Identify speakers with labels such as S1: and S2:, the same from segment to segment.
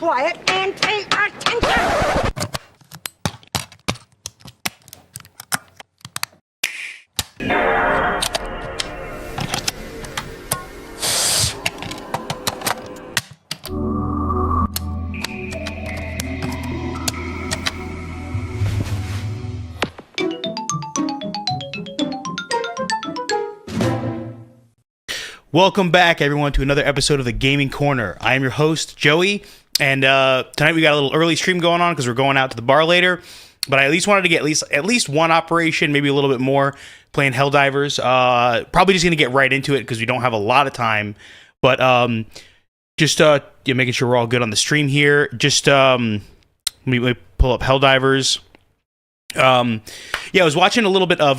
S1: quiet and pay attention!
S2: Welcome back, everyone, to another episode of the Gaming Corner. I am your host, Joey, and tonight we got a little early stream going on because we're going out to the bar later. But I at least wanted to get at least one operation, maybe a little bit more, playing Helldivers. Probably just going to get right into it because we don't have a lot of time. But just making sure we're all good on the stream here. Just let me pull up Helldivers. I was watching a little bit of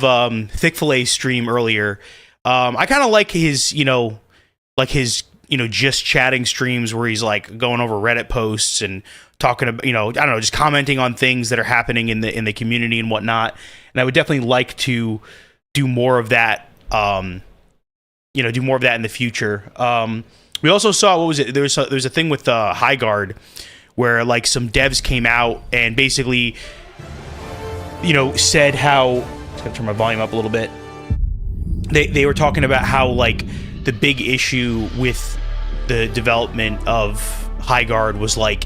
S2: Thick Fillet's stream earlier. I kind of like his, just chatting streams where he's like going over Reddit posts and talking about, I don't know, just commenting on things that are happening in the community and whatnot. And I would definitely like to do more of that, do more of that in the future. We also saw, what was it? There's a thing with High Guard where like some devs came out and basically, said how, just gotta turn my volume up a little bit. They were talking about how like the big issue with the development of High Guard was like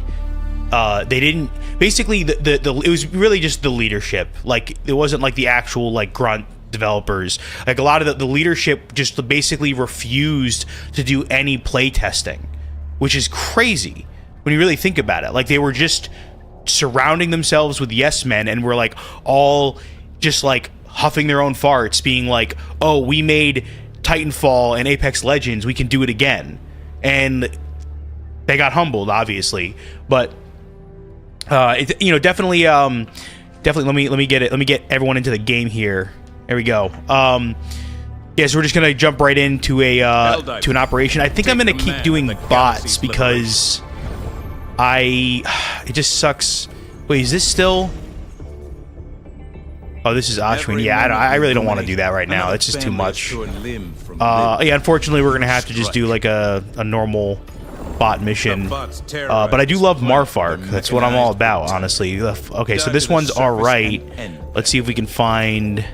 S2: they didn't basically it was really just the leadership. Like it wasn't like the actual like grunt developers. Like a lot of the leadership just basically refused to do any play testing, which is crazy when you really think about it. Like they were just surrounding themselves with yes men and were like all just like huffing their own farts, being like, oh, we made Titanfall and Apex Legends, we can do it again. And they got humbled, obviously. But definitely let me get everyone into the game here. There we go. So we're just gonna jump right into to an operation. I think I'm gonna keep doing bots because it just sucks. Wait, is this still? Oh, this is Ashwin. Yeah, I really don't want to do that right now. It's just too much. Unfortunately, we're going to have to just do like a normal bot mission. But I do love Marfark. That's what I'm all about, honestly. Okay, so this one's alright. Let's see if we can find...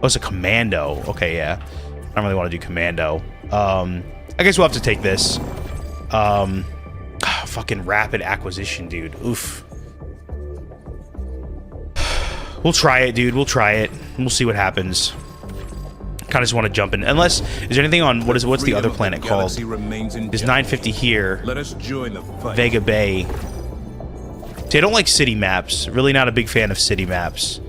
S2: Oh, it's a commando. Okay, yeah. I don't really want to do commando. I guess we'll have to take this. Fucking rapid acquisition, dude. Oof. We'll try it, dude. We'll try it. We'll see what happens. Kind of just want to jump in. Unless, is there anything on, what's the other planet called? There's 950 here.
S3: Let us join the fight.
S2: Vega Bay. See, I don't like city maps. Really not a big fan of city maps.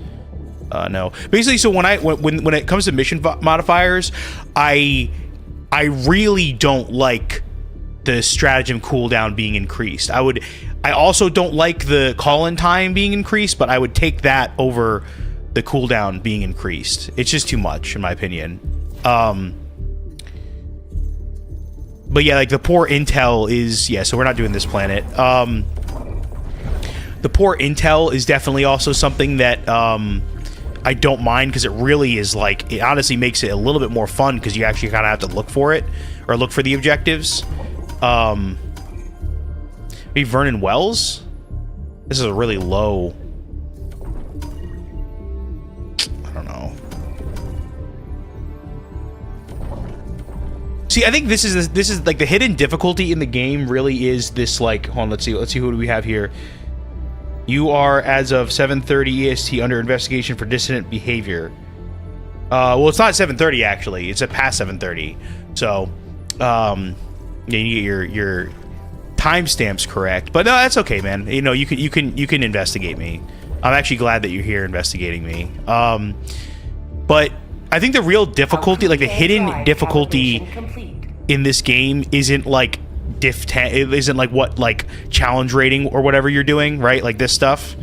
S2: No. Basically, so when it comes to mission modifiers, I really don't like the stratagem cooldown being increased. I also don't like the call-in time being increased, but I would take that over the cooldown being increased. It's just too much, in my opinion. But yeah, like the poor intel is... Yeah, so we're not doing this planet. The poor intel is definitely also something that I don't mind, because it really is like... It honestly makes it a little bit more fun, because you actually kind of have to look for it, or look for the objectives. Maybe Vernon Wells? This is a really low... I don't know. See, I think this is like the hidden difficulty in the game really is this like... Hold on, let's see who do we have here. You are, as of 7:30 EST, under investigation for dissident behavior. Well, it's not 7:30 actually. It's at past 7:30. So, yeah, you get your timestamps correct, but no, that's okay, man. You can investigate me. I'm actually glad that you're here investigating me. But I think the real difficulty, like the hidden difficulty in this game, isn't like diff 10. It isn't like what like challenge rating or whatever you're doing, right? Like this stuff.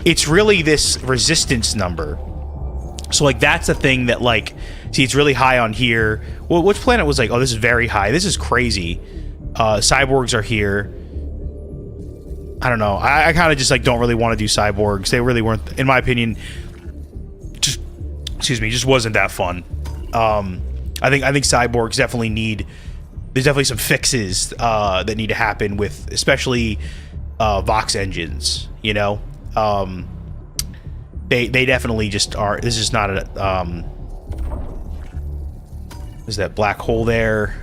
S2: It's really this resistance number. So like that's the thing that like, see, it's really high on here. Well, which planet was like, oh, this is very high. This is crazy. Cyborgs are here. I don't know. I kind of just like don't really want to do cyborgs. They really weren't, in my opinion, just wasn't that fun. I think cyborgs definitely need there's definitely some fixes that need to happen with, especially Vox engines. You know, they definitely just are. This is not a there's that black hole there.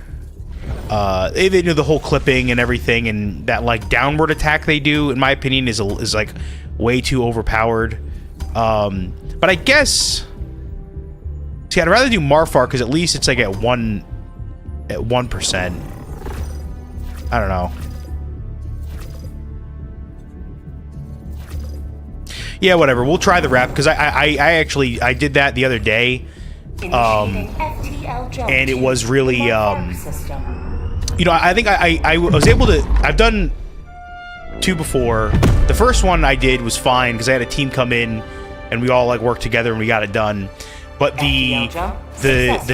S2: They do the whole clipping and everything, and that like downward attack they do, in my opinion, is like way too overpowered. But I guess, see, I'd rather do Marfar because at least it's like at 1%. I don't know. Yeah, whatever. We'll try the rep because I actually did that the other day, and it was really you know, I think I was able to. I've done 2 before. The first one I did was fine because I had a team come in and we all like worked together and we got it done. But the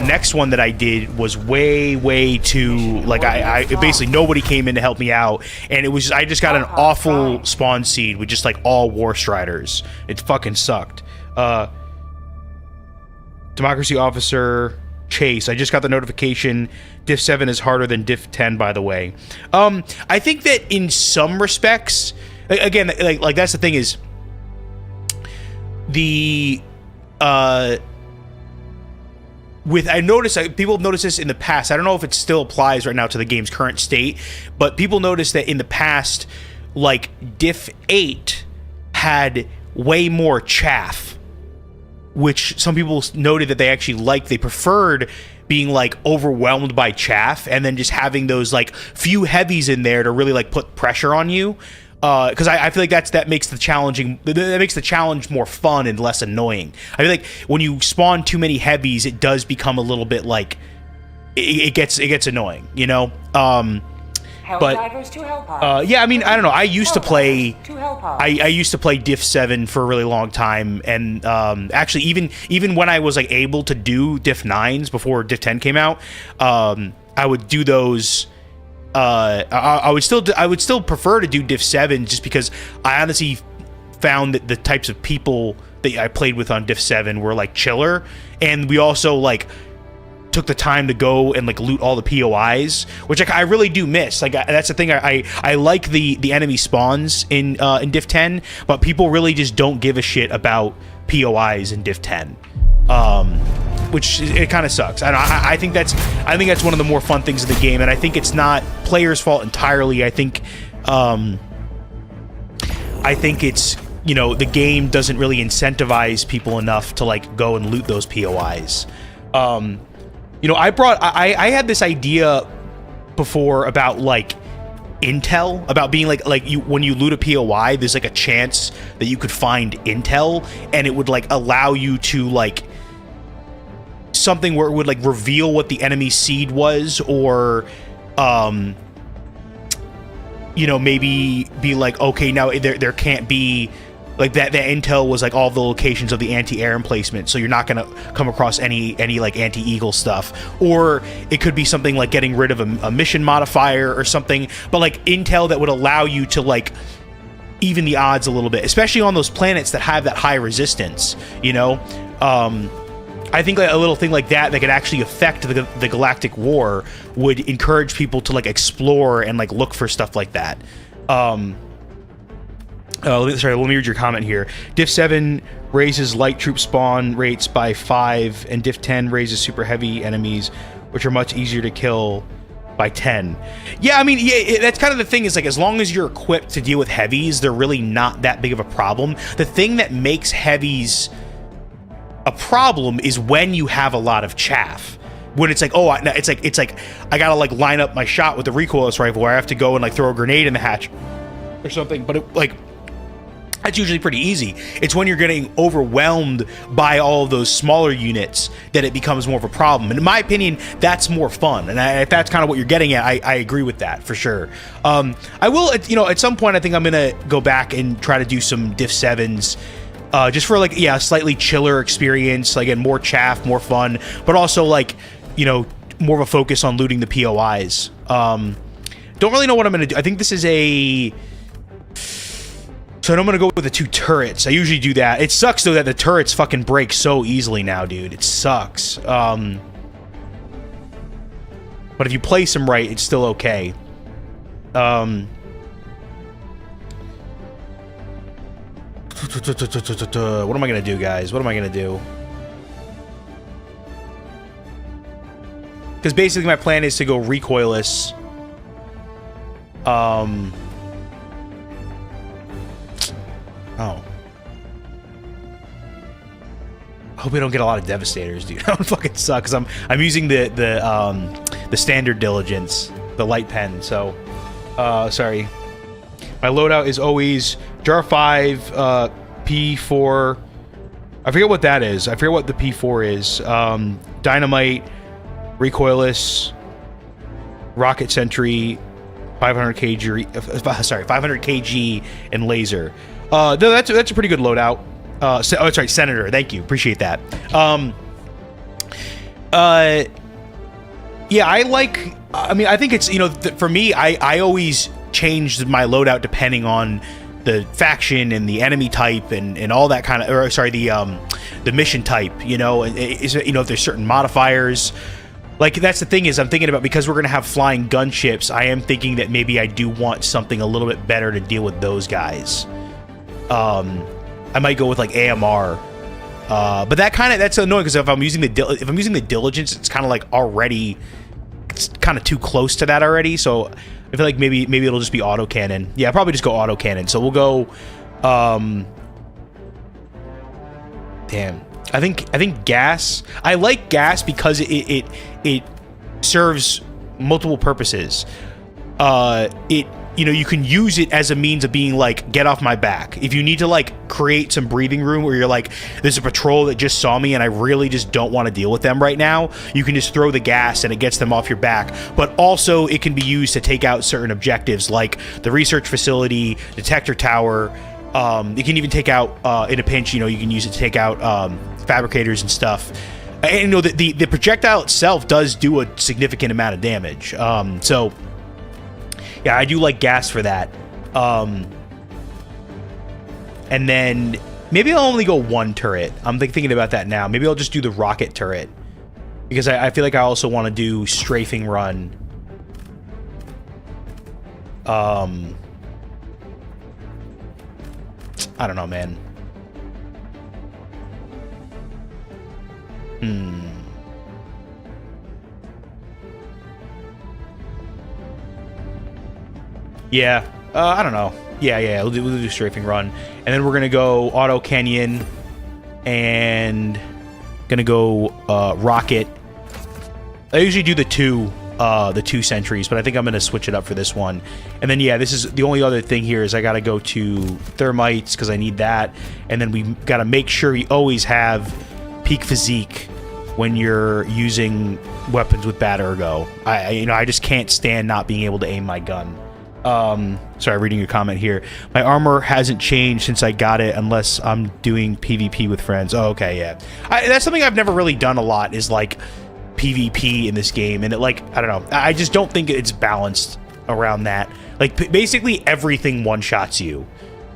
S2: next one that I did was way too, like, I basically nobody came in to help me out, and it was just, I just got an awful spawn seed with just like all War Striders. It fucking sucked. Democracy Officer Chase, I just got the notification. Diff 7 is harder than Diff 10, by the way. I think that in some respects, again, like that's the thing, is the I noticed, people have noticed this in the past. I don't know if it still applies right now to the game's current state, but people noticed that in the past, like, Diff 8 had way more chaff, which some people noted that they actually liked. They preferred being, like, overwhelmed by chaff and then just having those, like, few heavies in there to really, like, put pressure on you. Because I feel like that makes the challenge more fun and less annoying. I feel like when you spawn too many heavies, it does become a little bit like it gets annoying, you know.
S3: Helldivers to Hellpods.
S2: Yeah, I mean, I don't know. I used to play Diff 7 for a really long time, and actually, even when I was like able to do Diff 9s before Diff 10 came out, I would do those. I would still prefer to do Diff 7 just because I honestly found that the types of people that I played with on Diff 7 were like chiller, and we also like took the time to go and like loot all the POIs, which I really do miss. Like that's the thing. I like the enemy spawns in Diff 10, but people really just don't give a shit about POIs in Diff 10. Which it kind of sucks. I think that's one of the more fun things of the game, and I think it's not players' fault entirely. I think it's, you know, the game doesn't really incentivize people enough to like go and loot those POIs. You know, I had this idea before about like intel, about being like you, when you loot a POI, there's like a chance that you could find intel, and it would like allow you to like something where it would like reveal what the enemy seed was, or you know, maybe be like, okay, now there can't be like that intel was like all the locations of the anti-air emplacement, so you're not gonna come across any like anti-eagle stuff. Or it could be something like getting rid of a mission modifier or something, but like intel that would allow you to like even the odds a little bit, especially on those planets that have that high resistance, you know. I think like a little thing like that could actually affect the galactic war would encourage people to like explore and like look for stuff like that. Let me read your comment here. Diff 7 raises light troop spawn rates by 5, and Diff 10 raises super heavy enemies, which are much easier to kill, by 10. Yeah, I mean, yeah, that's kind of the thing, is like, as long as you're equipped to deal with heavies, they're really not that big of a problem. The thing that makes heavies a problem is when you have a lot of chaff. When it's like, oh, it's like I gotta like line up my shot with the recoilless rifle, where I have to go and like throw a grenade in the hatch or something. But it, like, that's usually pretty easy. It's when you're getting overwhelmed by all of those smaller units that it becomes more of a problem. And in my opinion, that's more fun. And if that's kind of what you're getting at, I agree with that for sure. I will, you know, at some point, I think I'm gonna go back and try to do some Diff 7s. Just for like, yeah, a slightly chiller experience, like, and more chaff, more fun, but also like, you know, more of a focus on looting the POIs. Don't really know what I'm gonna do. I think this is a, so I'm gonna go with the 2 turrets. I usually do that. It sucks though that the turrets fucking break so easily now, dude. It sucks. But if you place them right, it's still okay. What am I gonna do, guys? What am I gonna do? Because basically my plan is to go recoilless. Oh. I hope we don't get a lot of Devastators, dude. That would fucking suck, because I'm using the standard diligence, the light pen, so sorry. My loadout is always Jar 5, P4. I forget what that is. I forget what the P4 is. Dynamite, recoilless, rocket sentry, 500 kg. Sorry, 500 kg and laser. No, that's a pretty good loadout. Oh, sorry, Senator. Thank you. Appreciate that. Yeah, I like. I mean, I think it's, you know, for me, I always changed my loadout depending on the faction and the enemy type and all that kind of, or sorry, the mission type. You know, is you know, if there's certain modifiers. Like, that's the thing, is I'm thinking about, because we're gonna have flying gunships, I am thinking that maybe I do want something a little bit better to deal with those guys. I might go with like AMR, but that's annoying, because if I'm using the diligence, it's kind of like already, it's kind of too close to that already. So I feel like maybe it'll just be autocannon. Yeah, I'll probably just go autocannon. So we'll go. Damn, I think gas. I like gas because it serves multiple purposes. You know, you can use it as a means of being like, get off my back. If you need to like create some breathing room where you're like, there's a patrol that just saw me and I really just don't want to deal with them right now, you can just throw the gas and it gets them off your back. But also it can be used to take out certain objectives like the research facility, detector tower. You can even take out, in a pinch, you know, you can use it to take out fabricators and stuff. And you know, the projectile itself does do a significant amount of damage. So yeah, I do like gas for that. And then maybe I'll only go one turret. I'm thinking about that now. Maybe I'll just do the rocket turret, because I feel like I also want to do strafing run. I don't know, man. Yeah, I don't know. Yeah, we'll do strafing run, and then we're gonna go auto canyon, and gonna go rocket. I usually do the two sentries, but I think I'm gonna switch it up for this one. And then yeah, this is the only other thing here is I gotta go to thermites because I need that, and then we gotta make sure we always have peak physique when you're using weapons with bad ergo. I just can't stand not being able to aim my gun. Sorry, reading your comment here. My armor hasn't changed since I got it unless I'm doing PvP with friends. Oh, okay, yeah. That's something I've never really done a lot, is like PvP in this game, and it, like, I don't know. I just don't think it's balanced around that. Like, basically everything one-shots you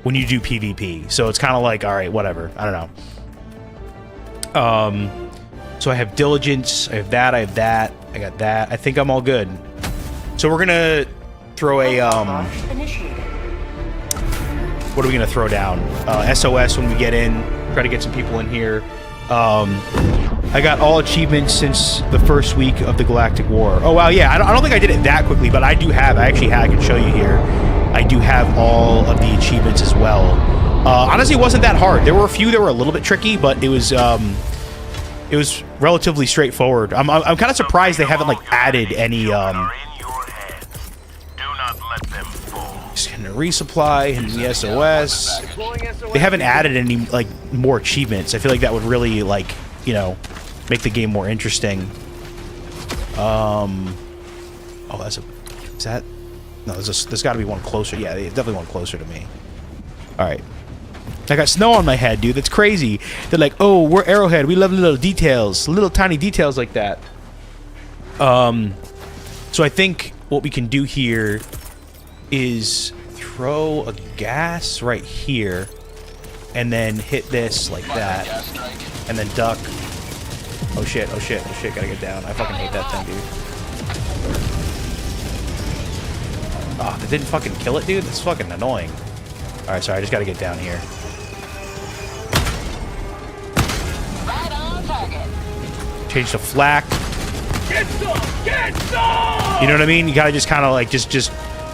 S2: when you do PvP. So it's kind of like, all right, whatever. I don't know. So I have diligence, I have that, I got that. I think I'm all good. So we're gonna throw a what are we gonna throw down? SOS when we get in. Try to get some people in here. I got all achievements since the first week of the Galactic War. Oh wow, yeah. I don't think I did it that quickly, but I do have. I can show you here. I do have all of the achievements as well. Honestly, it wasn't that hard. There were a few that were a little bit tricky, but it was relatively straightforward. I'm kind of surprised they haven't like added any. Just gonna resupply and the SOS. They haven't added any like more achievements. I feel like that would really, like, you know, make the game more interesting. Oh, is that? No, there's got to be one closer. Yeah, there's definitely one closer to me. All right. I got snow on my head, dude. That's crazy. They're like, oh, we're Arrowhead. We love little details, little tiny details like that. So I think what we can do here is throw a gas right here, and then hit this like that, and then duck. Oh shit! Gotta get down. I fucking hate that thing, dude. didn't fucking kill it, dude? That's fucking annoying. Alright, sorry, I just gotta get down here.
S3: Right on target.
S2: Change to flak.
S4: Get some! Get some!
S2: You know what I mean? You gotta just kind of like, just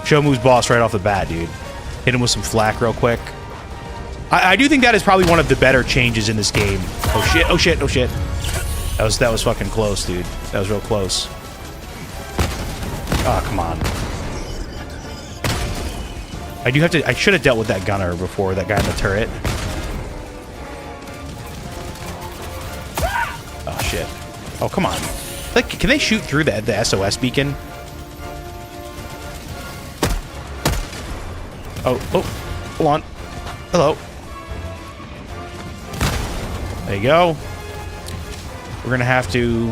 S2: show who's boss right off the bat, dude. Hit him with some flak real quick. I do think that is probably one of the better changes in this game. Oh shit, oh shit, oh shit. That was fucking close, dude. That was real close. Oh, come on. I should have dealt with that gunner before, that guy in the turret. Oh shit. Oh, come on. Like, can they shoot through the SOS beacon? Oh, hold on. Hello. There you go. We're gonna have to...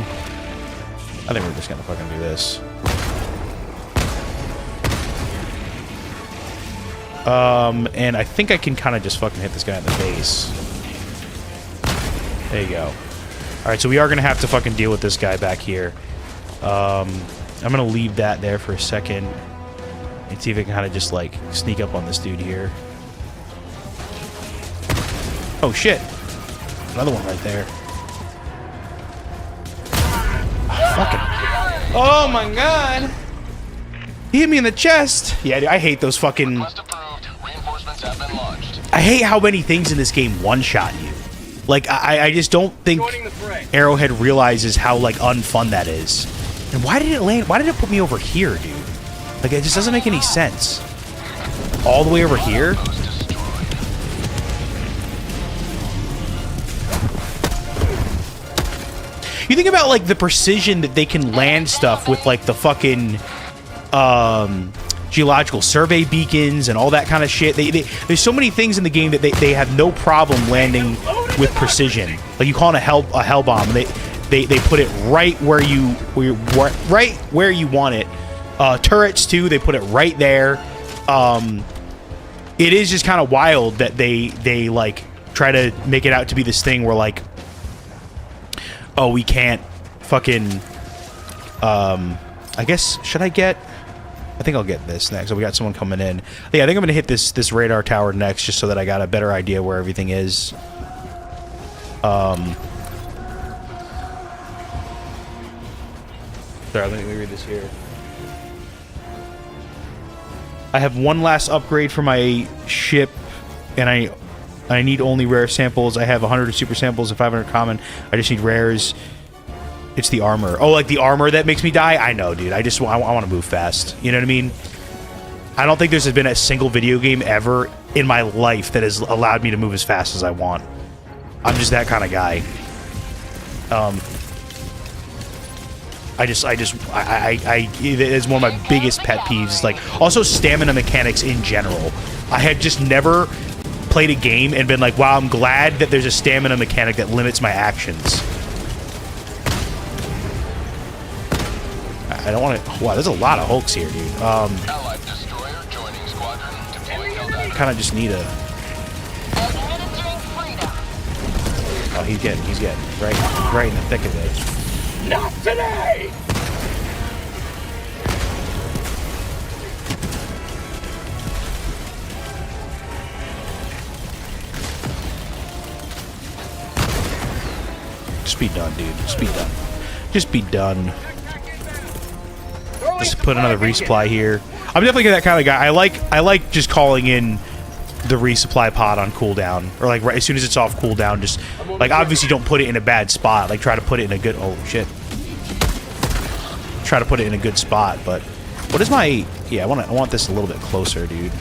S2: I think we're just gonna fucking do this. And I think I can kind of just fucking hit this guy in the face. There you go. Alright, so we are gonna have to fucking deal with this guy back here. I'm gonna leave that there for a second. And see if I can kind of just, like, sneak up on this dude here. Oh, shit. Another one right there. Oh, fucking. Oh, my God. He hit me in the chest. Yeah, dude, I hate those fucking... I hate how many things in this game one-shot you. Like, I just don't think Arrowhead realizes how, like, unfun that is. And why did it land... Why did it put me over here, dude? Like, it just doesn't make any sense. All the way over here? You think about, like, the precision that they can land stuff with, like, the fucking, geological survey beacons and all that kind of shit. There's so many things in the game that they have no problem landing with precision. Like, you call it a hell bomb, and they put it right where you want it. Turrets too, they put it right there. It is just kind of wild that they like try to make it out to be this thing where, like, oh, we can't fucking I guess, should I get... I think I'll get this next. So we got someone coming in. Yeah, I think I'm gonna hit this radar tower next, just so that I got a better idea where everything is. Sorry, let me read this here. I have one last upgrade for my ship, and I need only rare samples. I have 100 super samples and 500 common. I just need rares. It's the armor. Oh, like the armor that makes me die? I know, dude. I want to move fast. You know what I mean? I don't think there's been a single video game ever in my life that has allowed me to move as fast as I want. I'm just that kind of guy. It is one of my biggest pet peeves. Like, also stamina mechanics in general. I had just never played a game and been like, wow, I'm glad that there's a stamina mechanic that limits my actions. I don't want to... Wow, there's a lot of Hulks here, dude. Kind of just need a... Oh, he's getting right in the thick of it.
S4: Not today!
S2: Just be done, dude. Just be done. Just be done. Just put another resupply here. I'm definitely that kind of guy. I like just calling in the resupply pod on cooldown, or like right as soon as it's off cooldown. Just like, obviously don't put it in a bad spot. Like, try to put it in a good... Oh shit. Try to put it in a good spot. But what is my... Yeah, I want this a little bit closer, dude.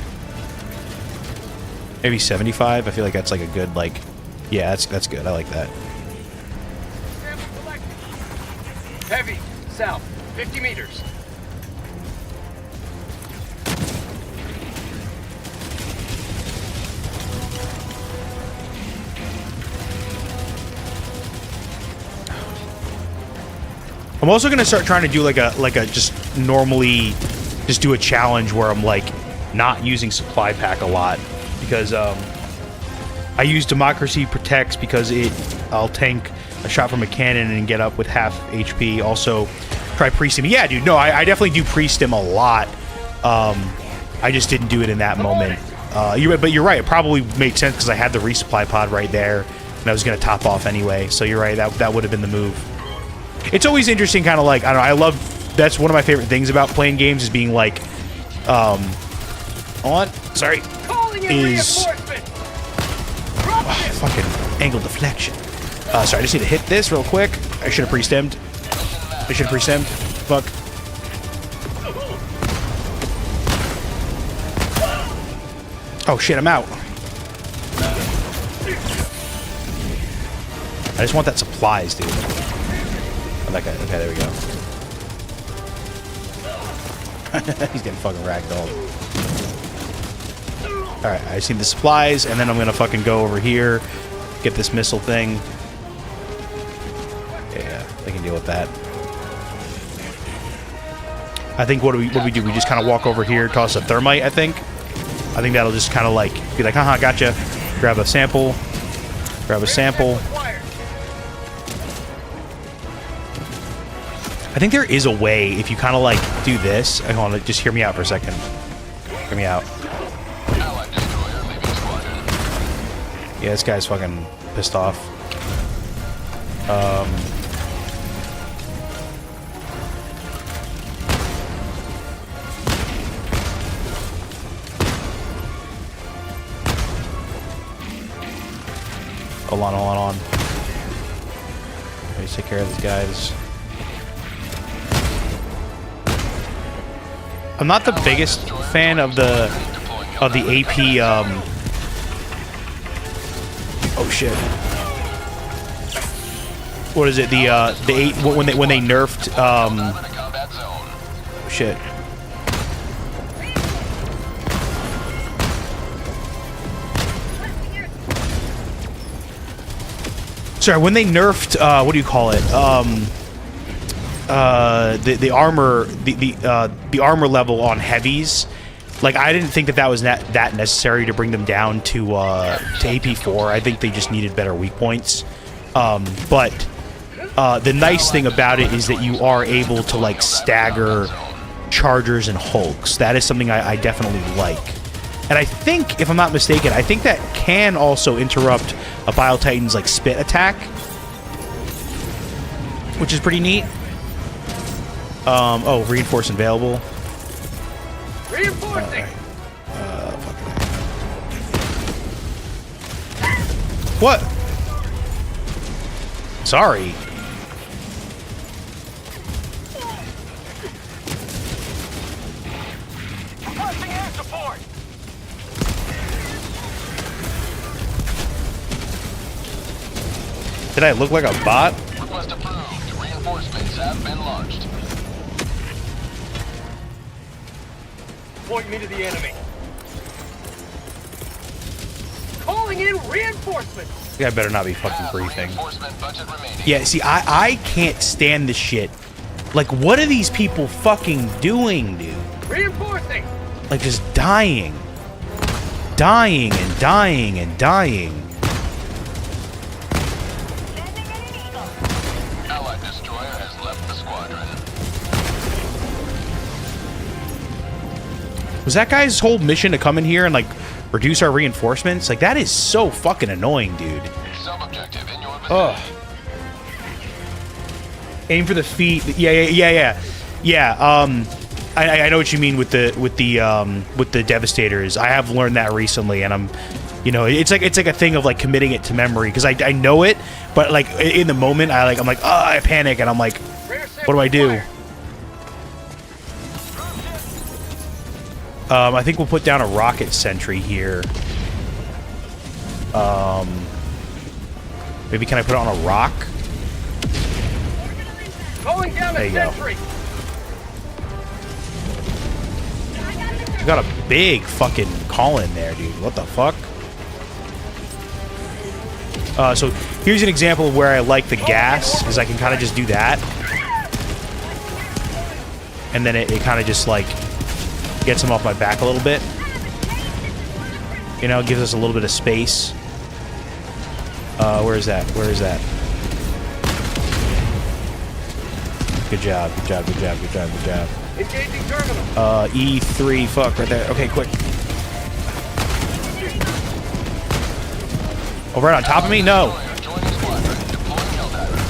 S2: Maybe 75. I feel like that's like a good, like... Yeah, that's good. I like that.
S4: Heavy, south, 50 meters.
S2: I'm also gonna start trying to do like a just normally just do a challenge where I'm like not using supply pack a lot, because I use Democracy Protects because I'll tank a shot from a cannon and get up with half HP. Also try pre-stim. Yeah, dude, no, I definitely do pre-stim a lot. I I just didn't do it in that moment. But you're right. It probably made sense because I had the resupply pod right there, and I was going to top off anyway. So you're right. That would have been the move. It's always interesting, kind of like, I don't know. I love. That's one of my favorite things about playing games is being like, sorry, is fucking angle deflection. Sorry, I just need to hit this real quick. I should have pre-stemmed. Fuck. Oh shit, I'm out. I just want that supplies, dude. Oh, that guy. Okay, there we go. He's getting fucking ragdolled. Alright, I just need the supplies, and then I'm gonna fucking go over here, get this missile thing. Yeah, they can deal with that. I think what do we do? We just kind of walk over here, toss a thermite, I think that'll just kind of like be like, haha, gotcha. Grab a sample. I think there is a way if you kind of like do this. Hold on, just hear me out for a second. Hear me out. Yeah, this guy's fucking pissed off. Hold on. Let me take care of these guys. I'm not the biggest fan of the AP. Oh shit! What is it? The when they nerfed. Shit. Sorry, when they nerfed, what do you call it? The armor, the armor level on heavies. Like, I didn't think that was that necessary to bring them down to AP4. I think they just needed better weak points. But the nice thing about it is that you are able to like stagger chargers and hulks. That is something I definitely like. And I think, if I'm not mistaken, I think that can also interrupt a Bile Titan's like spit attack, which is pretty neat. Oh, reinforce available.
S4: Reinforcing.
S2: What? Sorry.
S4: Requesting air support.
S2: Did I look like a bot?
S3: Request approved. Reinforcements have been launched.
S4: Point me to the enemy. Calling in reinforcements.
S2: This guy better not be fucking briefing.
S3: Reinforcement budget remaining.
S2: Yeah, see, I can't stand this shit. Like, what are these people fucking doing, dude?
S4: Reinforcing.
S2: Like, just dying. Dying and dying and dying.
S3: Allied destroyer has left the squadron.
S2: Was that guy's whole mission to come in here and, like, reduce our reinforcements? Like, that is so fucking annoying, dude.
S3: Sub-objective in your vicinity.
S2: Ugh. Aim for the feet. Yeah. I know what you mean with the Devastators. I have learned that recently, and I'm, you know, it's like a thing of like committing it to memory because I know it, but like in the moment I'm like, oh, I panic, and I'm like, what do I do? I think we'll put down a rocket sentry here. Maybe can I put it on a rock?
S4: Calling down
S2: There
S4: a
S2: you go.
S4: sentry.
S2: You got a big fucking call in there, dude. What the fuck? So here's an example of where I like the gas, is I can kind of just do that, and then it kind of just like gets him off my back a little bit. You know, gives us a little bit of space. Where is that? Where is that? Good job. Good job. Good job. Good job. Good job.
S4: Engaging terminal.
S2: E3, fuck, right there. Okay, quick. Oh, right on top of me? No.
S3: Joining squadron. Deploying Helldivers.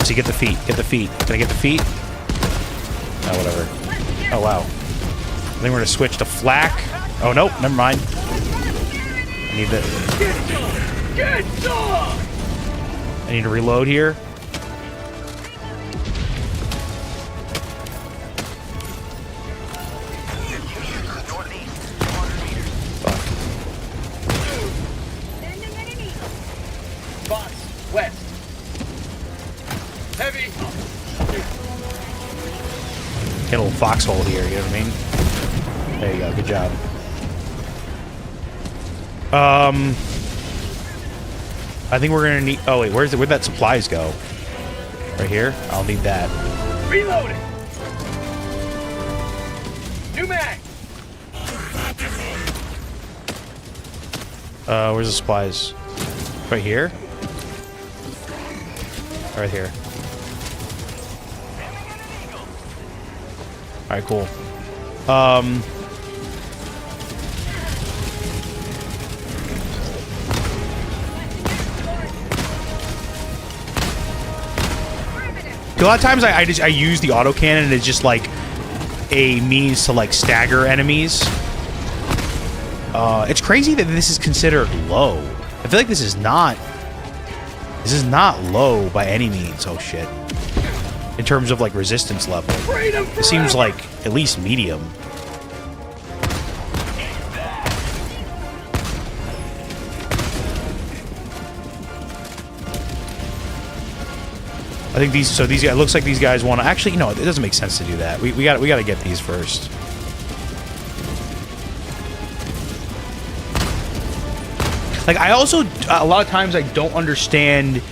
S2: See, get the feet. Get the feet. Can I get the feet? Oh, whatever. Oh, wow. I think we're gonna switch to flak. Oh, nope, never mind. I need the...
S4: Get some!
S2: I need to reload here.
S4: Box west. Heavy.
S2: Get a little foxhole here, you know what I mean? There you go, good job. I think we're gonna need... Oh, wait, where'd that supplies go? Right here? I'll need that.
S4: Reloading. New mag.
S2: Where's the supplies? Right here? Right here. Alright, cool. A lot of times I use the autocannon as just like a means to like stagger enemies. It's crazy that this is considered low. I feel like this is not low by any means. Oh shit. In terms of like resistance level. It seems like at least medium. I think these guys, it looks like these guys want to actually, no, it doesn't make sense to do that. We got to get these first. Like I also a lot of times I don't understand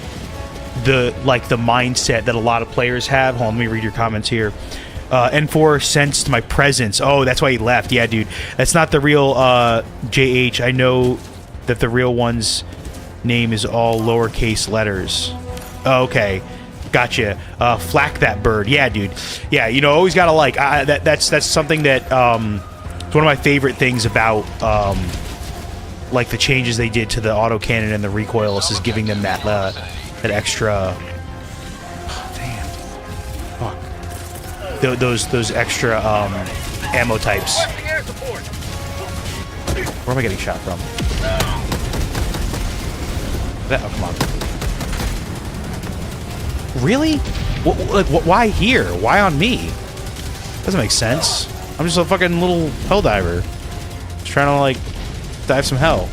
S2: the mindset that a lot of players have. Hold on, let me read your comments here. N4 sensed my presence. Oh, that's why he left. Yeah, dude. That's not the real JH. I know that the real one's name is all lowercase letters. Oh, okay. Gotcha. Flack that bird. Yeah, dude. Yeah, you know, always gotta like that's something that it's one of my favorite things about like the changes they did to the autocannon and the recoilless is giving them that that extra. Oh, damn. Fuck. Those extra ammo types. Where am I getting shot from? Oh, come on. Really? Why here? Why on me? Doesn't make sense. I'm just a fucking little helldiver. Just trying to, like, dive some hell.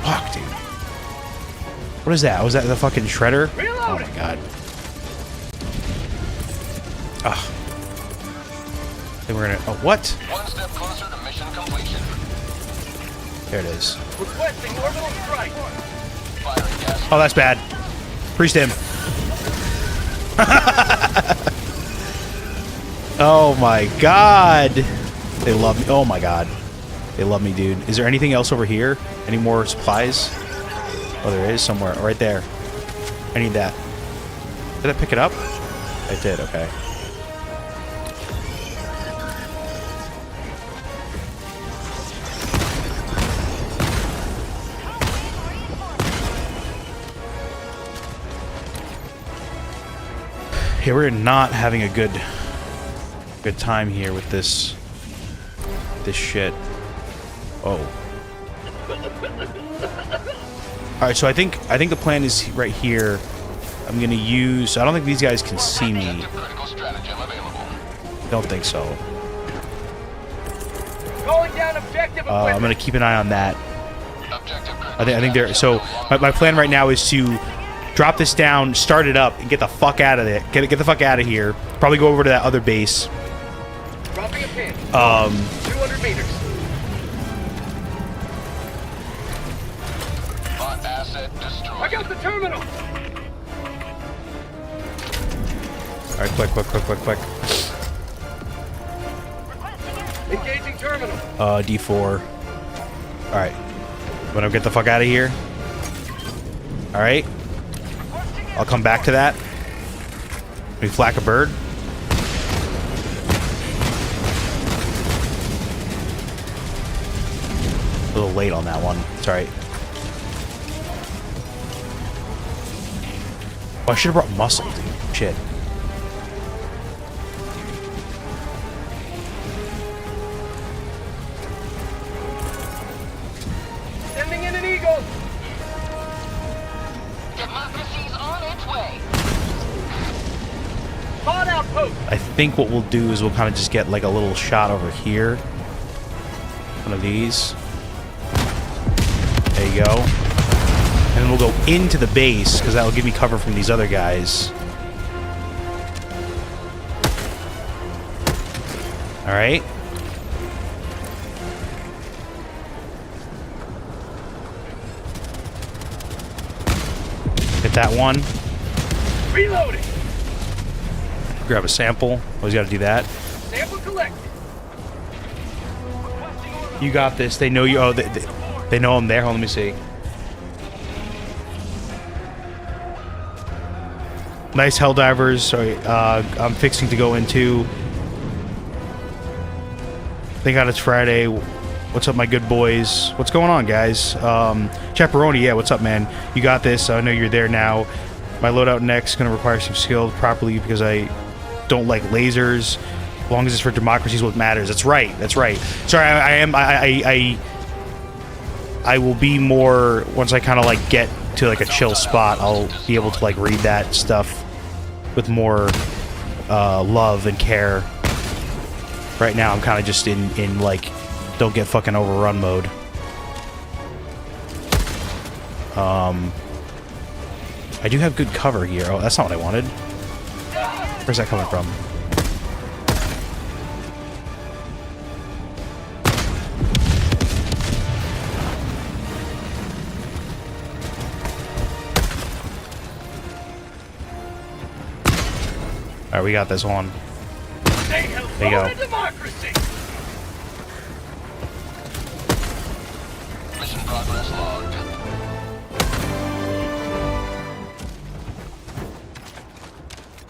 S2: Fuck, dude. What is that? Was that the fucking shredder? Oh my god. Ugh. I think we're gonna... Oh, what?
S3: One step closer to mission completion.
S2: There it is.
S4: Requesting orbital strike.
S3: Firing gas.
S2: Oh, that's bad. Priest him. Oh my god. They love me. Oh my god. They love me, dude. Is there anything else over here? Any more supplies? Oh, there is somewhere. Right there. I need that. Did I pick it up? I did, okay. Yeah, we're not having a good time here with this shit. Oh. All right, so I think the plan is right here. I'm gonna use. I don't think these guys can see me.
S3: Critical stratagem available.
S2: Don't think so.
S4: Calling down objective
S2: I'm gonna keep an eye on that.
S3: Objective
S2: I think they're. So my plan right now is to drop this down, start it up, and get the fuck out of it. Get the fuck out of here. Probably go over to that other base.
S4: Dropping a pin. 200 meters.
S3: Bot asset destroyed.
S4: I got the terminal.
S2: All right, quick.
S4: Engaging terminal.
S2: D4. All right, wanna get the fuck out of here? All right. I'll come back to that. We flak a bird. A little late on that one. It's all right. Oh, I should have brought muscle, dude. Shit.
S4: Sending in an eagle.
S3: Democracy's on its way.
S4: Spawn outpost.
S2: I think what we'll do is we'll kind of just get like a little shot over here. One of these. There you go. And then we'll go into the base, because that'll give me cover from these other guys. Alright. Hit that one.
S4: Reloading.
S2: Grab a sample. Always gotta do that.
S4: Sample collected.
S2: You got this. They know you. Oh, they know I'm there. Hold on, let me see. Nice Helldivers. Sorry, I'm fixing to go into. Thank God it's Friday. What's up, my good boys? What's going on, guys? Chaperone, yeah, what's up, man? You got this. I know you're there now. My loadout next going to require some skill properly because I don't like lasers. As long as it's for democracy is what matters. That's right. That's right. Sorry, I will be more once I kind of like get to like a chill spot. I'll be able to like read that stuff with more love and care. Right now, I'm kind of just in like don't get fucking overrun mode. I do have good cover here. Oh, that's not what I wanted. Where's that coming from? All right, we got this one. There you go.
S3: Mission progress logged.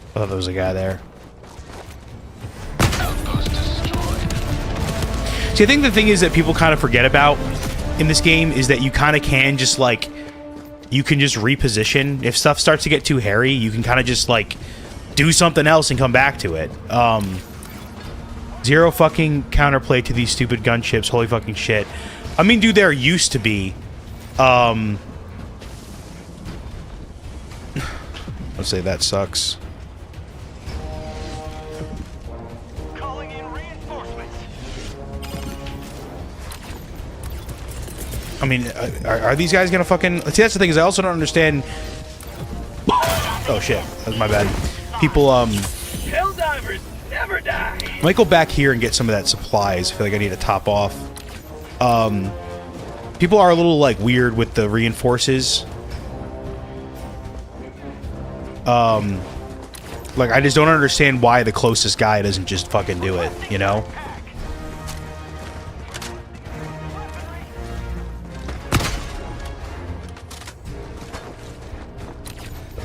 S2: I thought there was a guy there.
S3: Outpost destroyed.
S2: See, I think the thing is that people kind of forget about in this game is that you kind of can just like you can just reposition. If stuff starts to get too hairy, you can kind of just like do something else and come back to it. Zero fucking counterplay to these stupid gunships. Holy fucking shit. I mean, dude, there used to be. Let's say that sucks.
S4: Calling in reinforcements.
S2: I mean, are these guys gonna fucking... See, that's the thing is I also don't understand... Oh, shit. That's my bad. People,
S4: Helldivers never die.
S2: I might go back here and get some of that supplies. I feel like I need to top off. People are a little, like, weird with the reinforces. Like, I just don't understand why the closest guy doesn't just fucking do it, you know?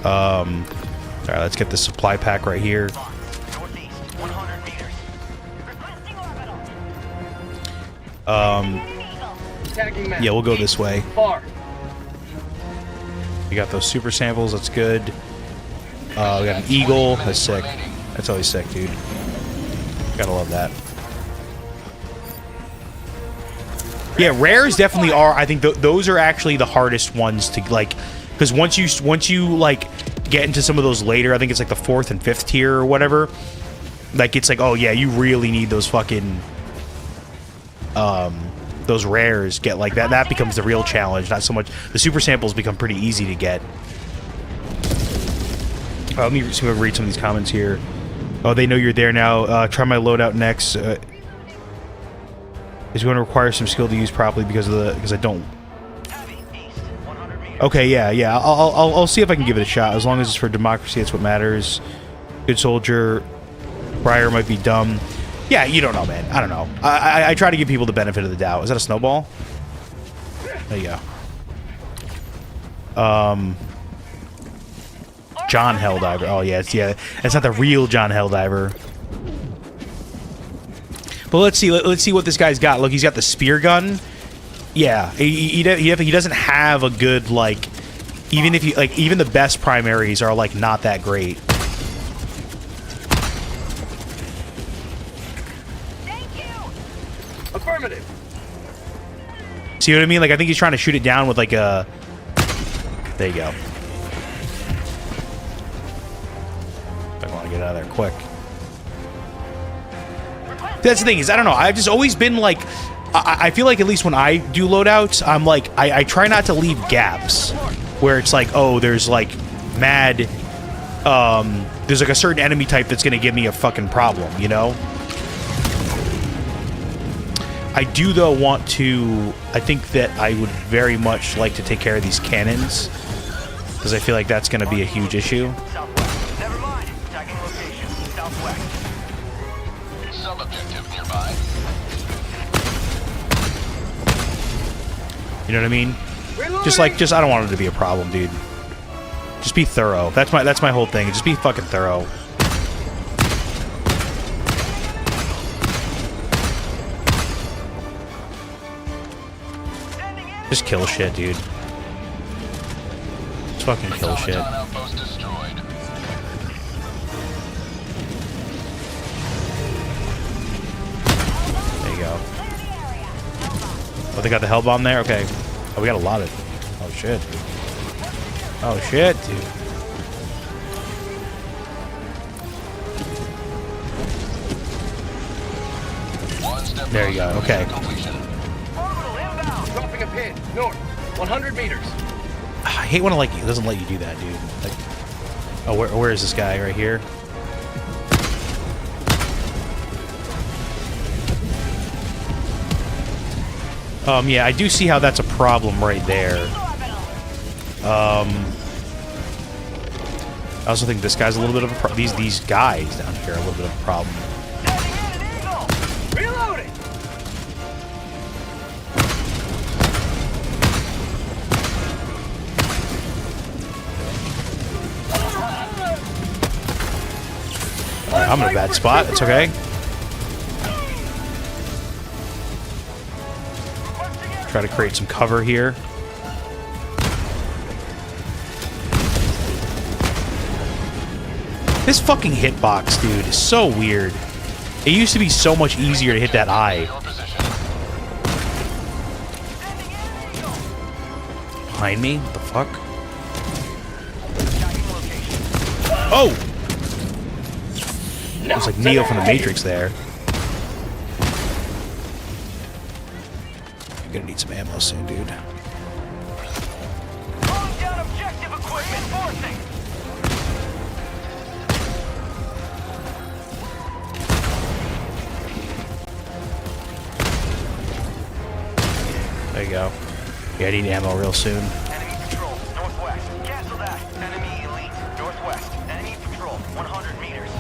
S2: Alright, let's get the supply pack right here.
S4: Northeast, 100 meters. Tagging map.
S2: Yeah, we'll go this way.
S4: Far.
S2: We got those super samples, that's good. We got an eagle, that's sick. That's always sick, dude. Gotta love that. Yeah, rares definitely are. I think those are actually the hardest ones to like, because once you like get into some of those later, I think it's like the 4th and 5th tier or whatever. Like it's like, oh yeah, you really need those fucking those rares. Get like that. That becomes the real challenge. Not so much the super samples become pretty easy to get. Let me see if I read some of these comments here. Oh, they know you're there now. Try my loadout next. Is going to require some skill to use properly because I don't. Okay, yeah. I'll see if I can give it a shot. As long as it's for democracy, that's what matters. Good soldier. Briar might be dumb. Yeah, you don't know, man. I don't know. I try to give people the benefit of the doubt. Is that a snowball? There you go. John Helldiver. Oh yeah, it's not the real John Helldiver. But let's see what this guy's got. Look, he's got the spear gun. Yeah, he doesn't have a good, like, even if you like, even the best primaries are like not that great.
S1: Thank you.
S4: Affirmative.
S2: See what I mean? Like, I think he's trying to shoot it down with like a. There you go. I want to get out of there quick. That's the thing is, I don't know. I've just always been like, I feel like at least when I do loadouts, I'm like, I try not to leave gaps where it's like, oh, there's like mad, there's like a certain enemy type that's going to give me a fucking problem, you know? I do, though, want to, I think that I would very much like to take care of these cannons, because I feel like that's going to be a huge issue.
S4: Southwest. Never mind. Tagging location. Southwest.
S3: Sub-objective nearby.
S2: You know what I mean?
S4: Reloading.
S2: Just I don't want it to be a problem, dude. Just be thorough. That's my whole thing. Just be fucking thorough. Just kill shit, dude. Just fucking kill shit.
S3: Automaton outpost destroyed.
S2: There you go. Oh, they got the hell bomb there? Okay. Oh, we got a lot of... Oh, shit. Oh, shit, dude.
S3: One step
S2: There you go.
S3: closer
S2: Okay.
S3: to completion.
S4: Orbital inbound. Dropping a pin. North. 100 meters.
S2: I hate when it doesn't let you do that, dude. Like, oh, where is this guy? Right here? Yeah, I do see how that's a problem right there. I also think this guy's a little bit of a these guys down here are a little bit of a problem.
S4: Reloading.
S2: I'm in a bad spot. It's okay. Try to create some cover here. This fucking hitbox, dude, is so weird. It used to be so much easier to hit that eye.
S3: Your position.
S2: Behind me? What the fuck? Oh! It was like Neo from the Matrix there. I'm gonna need some ammo soon, dude.
S4: Pulling down objective equipment. Forcing.
S2: There you go. Yeah, I need ammo real soon.
S4: Enemy patrol. Northwest. Cancel that. Enemy elite. Northwest. Enemy patrol. 100 meters.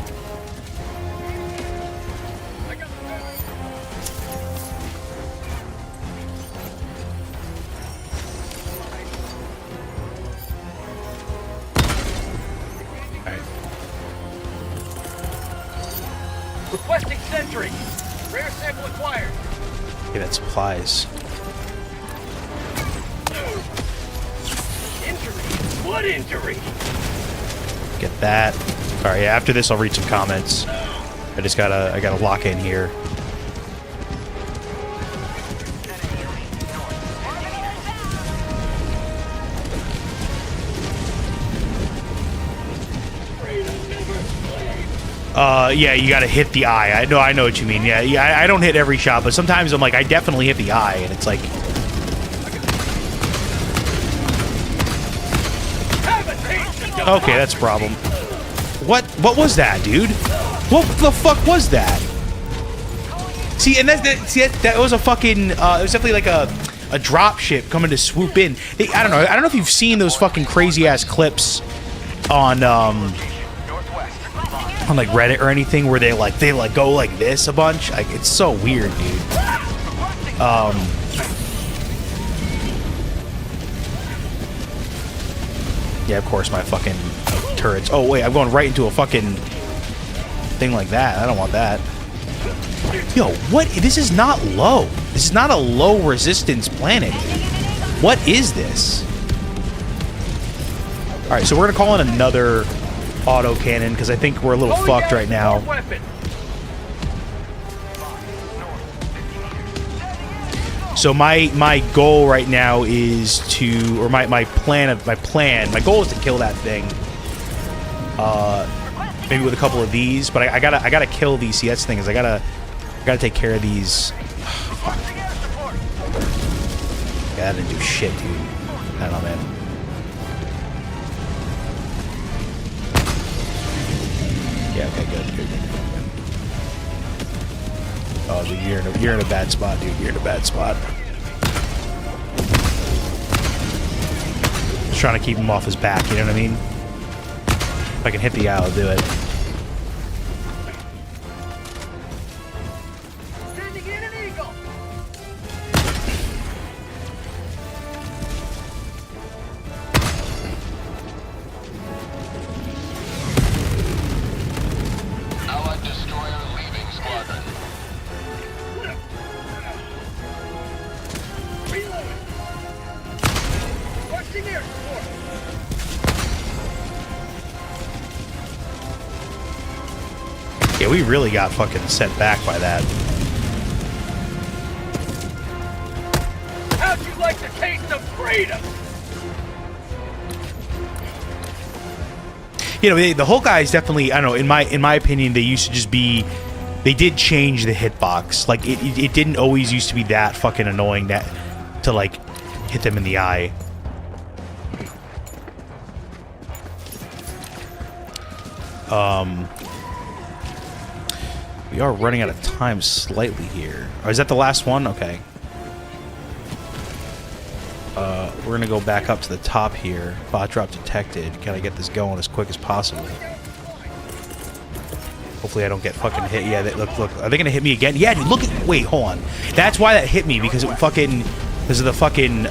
S2: Alright.
S4: Requesting sentry. Rare sample acquired.
S2: Okay, that supplies.
S4: Injury. What injury?
S2: Get that. Alright, yeah, after this I'll read some comments. I gotta lock in here. Yeah, you gotta hit the eye. I know what you mean. Yeah, I don't hit every shot, but sometimes I'm like, I definitely hit the eye, and it's like... Okay, that's a problem. What was that, dude? What the fuck was that? See, and that was a fucking, it was definitely like a drop ship coming to swoop in. I don't know if you've seen those fucking crazy-ass clips on like Reddit or anything where they go like this a bunch. Like, it's so weird, dude. Yeah, of course, my fucking turrets. Oh, wait, I'm going right into a fucking thing like that. I don't want that. Yo, what? This is not low. This is not a low resistance planet. What is this? Alright, so we're going to call in another autocannon, because I think we're a little fucked right now. So my goal right now is to, or my goal is to kill that thing. Maybe with a couple of these, but I gotta kill these. See, that's the thing, is I gotta take care of these. Fuck. Yeah, that didn't do shit, dude. I don't know, man. Yeah, okay, good. Oh, dude, you're in a bad spot, dude. You're in a bad spot. Just trying to keep him off his back, you know what I mean? If I can hit the eye, I'll do it.
S4: Sending in an eagle.
S3: Allied destroyer leaving squadron.
S4: Reloading. Requesting air support.
S2: Yeah, we really got fucking set back by that.
S4: How'd you like the taste of freedom?
S2: You know, the whole guys definitely, I don't know, in my opinion, they used to just be, they did change the hitbox. Like, it didn't always used to be that fucking annoying that to, like, hit them in the eye. We are running out of time slightly here. Oh, is that the last one? Okay. We're gonna go back up to the top here. Bot drop detected. Can I get this going as quick as possible? Hopefully I don't get fucking hit. Yeah, look. Are they gonna hit me again? Yeah, dude, look at... Wait, hold on. That's why that hit me, because it fucking... Because of the fucking,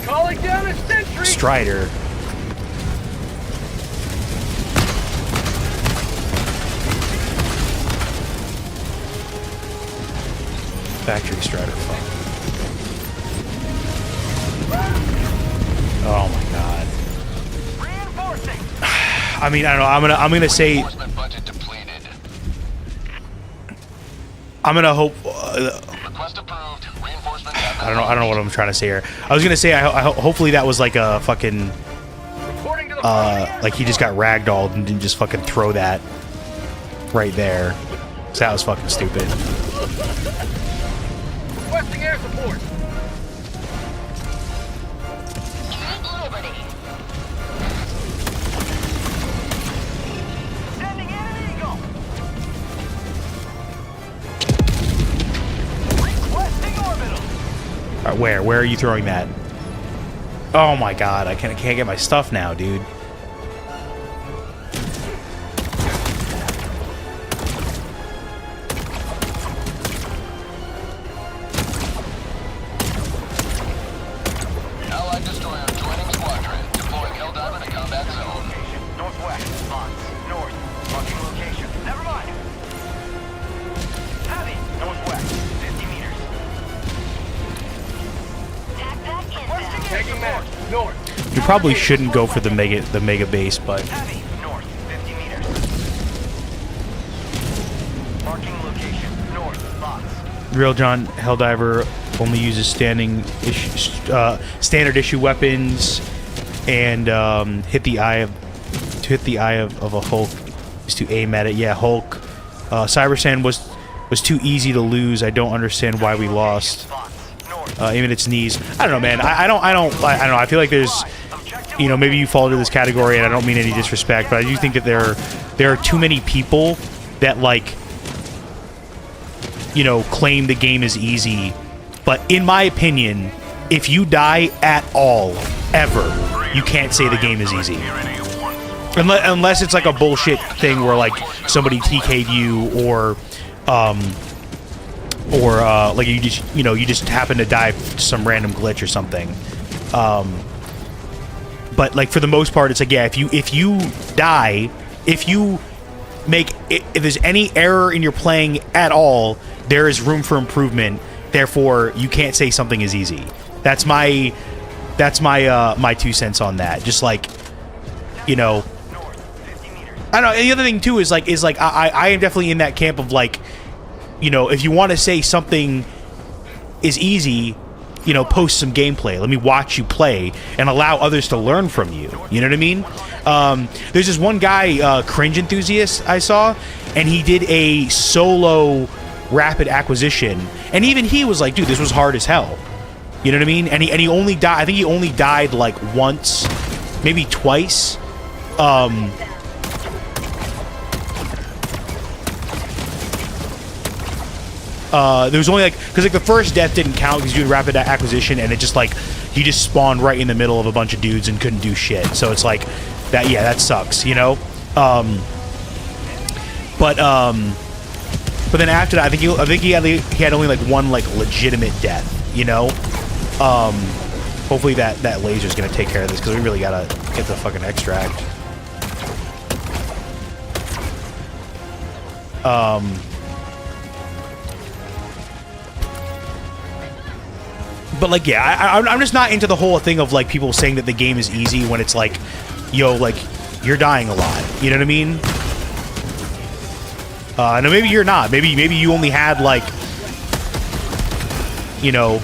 S4: Calling down a sentry.
S2: Strider. Factory Strider, fuck. Oh my god.
S4: Reinforcing.
S2: I mean, I don't know. I'm gonna say...
S3: Reinforcement budget depleted.
S2: I'm gonna hope...
S3: Request approved. Reinforcements have been
S2: I don't know what I'm trying to say here. I was gonna say, hopefully that was like a fucking...
S4: Reporting to the
S2: like he just got ragdolled and didn't just fucking throw that right there. So that was fucking stupid.
S4: Requesting air support.
S1: Liberty.
S4: Sending in an eagle. Requesting orbital.
S2: Alright, where are you throwing that? Oh my god, I can't get my stuff now, dude.
S3: Allied destroyer joining squadron. Deploying Helldiver to combat zone.
S4: Northwest. Bonds. North. Marking location. Never mind. Heavy. Northwest. 50 meters. Taking back. North.
S2: You probably shouldn't go for the mega base, but
S4: Heavy. North. 50 meters. Marking location. North. Bonds.
S2: Real John Helldiver only uses standard issue weapons, and hit the eye of a Hulk is to aim at it. Yeah, Hulk. Cybersand was too easy to lose. I don't understand why we lost. Aim at its knees. I don't know, man. I don't know. I feel like there's, you know, maybe you fall into this category, and I don't mean any disrespect, but I do think that there are too many people that, like, you know, claim the game is easy. But in my opinion, if you die at all, ever, you can't say the game is easy. Unless it's like a bullshit thing where, like, somebody TK'd you, or like you just happen to die to some random glitch or something. but like for the most part, it's like, yeah, if you die, if there's any error in your playing at all, there is room for improvement. Therefore, you can't say something is easy. That's my my 2 cents on that. Just like, you know, I don't know. The other thing too is like I am definitely in that camp of like, you know, if you want to say something is easy, you know, post some gameplay. Let me watch you play and allow others to learn from you. You know what I mean? There's this one guy, Cringe Enthusiast, I saw, and he did a solo rapid acquisition, and even he was like, dude, this was hard as hell. You know what I mean? And he only died. I think he only died like once, maybe twice. There was only like, because like the first death didn't count because you doing rapid acquisition, and it just like he just spawned right in the middle of a bunch of dudes and couldn't do shit. So it's like that. Yeah, that sucks. You know. But then after that, I think he had only like one like legitimate death. You know. Hopefully that laser's gonna take care of this because we really gotta get the fucking extract. But like, yeah, I'm just not into the whole thing of like people saying that the game is easy when it's like, yo, like you're dying a lot. You know what I mean? No, maybe you're not. Maybe you only had like, you know,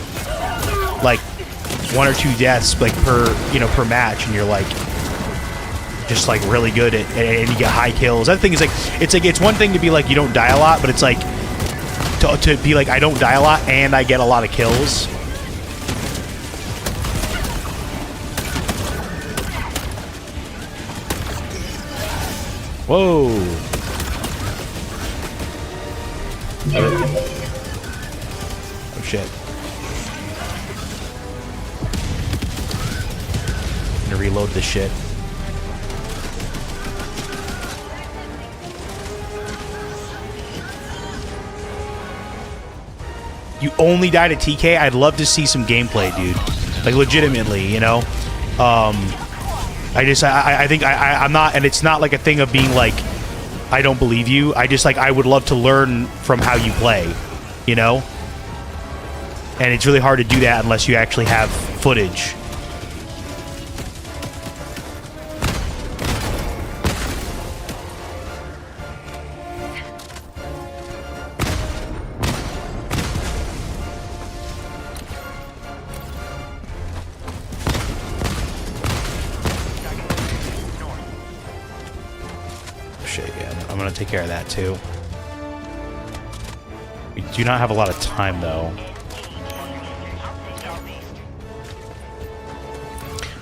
S2: like 1 or 2 deaths like per match, and you're like just like really good at, and you get high kills. That thing is like it's one thing to be like you don't die a lot, but it's like to be like I don't die a lot and I get a lot of kills. Whoa. Oh shit. I'm gonna reload this shit. You only died at TK? I'd love to see some gameplay, dude. Like legitimately, you know? I think I'm not, and it's not like a thing of being like, I don't believe you. I just like, I would love to learn from how you play, you know? And it's really hard to do that unless you actually have footage. Take care of that too. We do not have a lot of time though.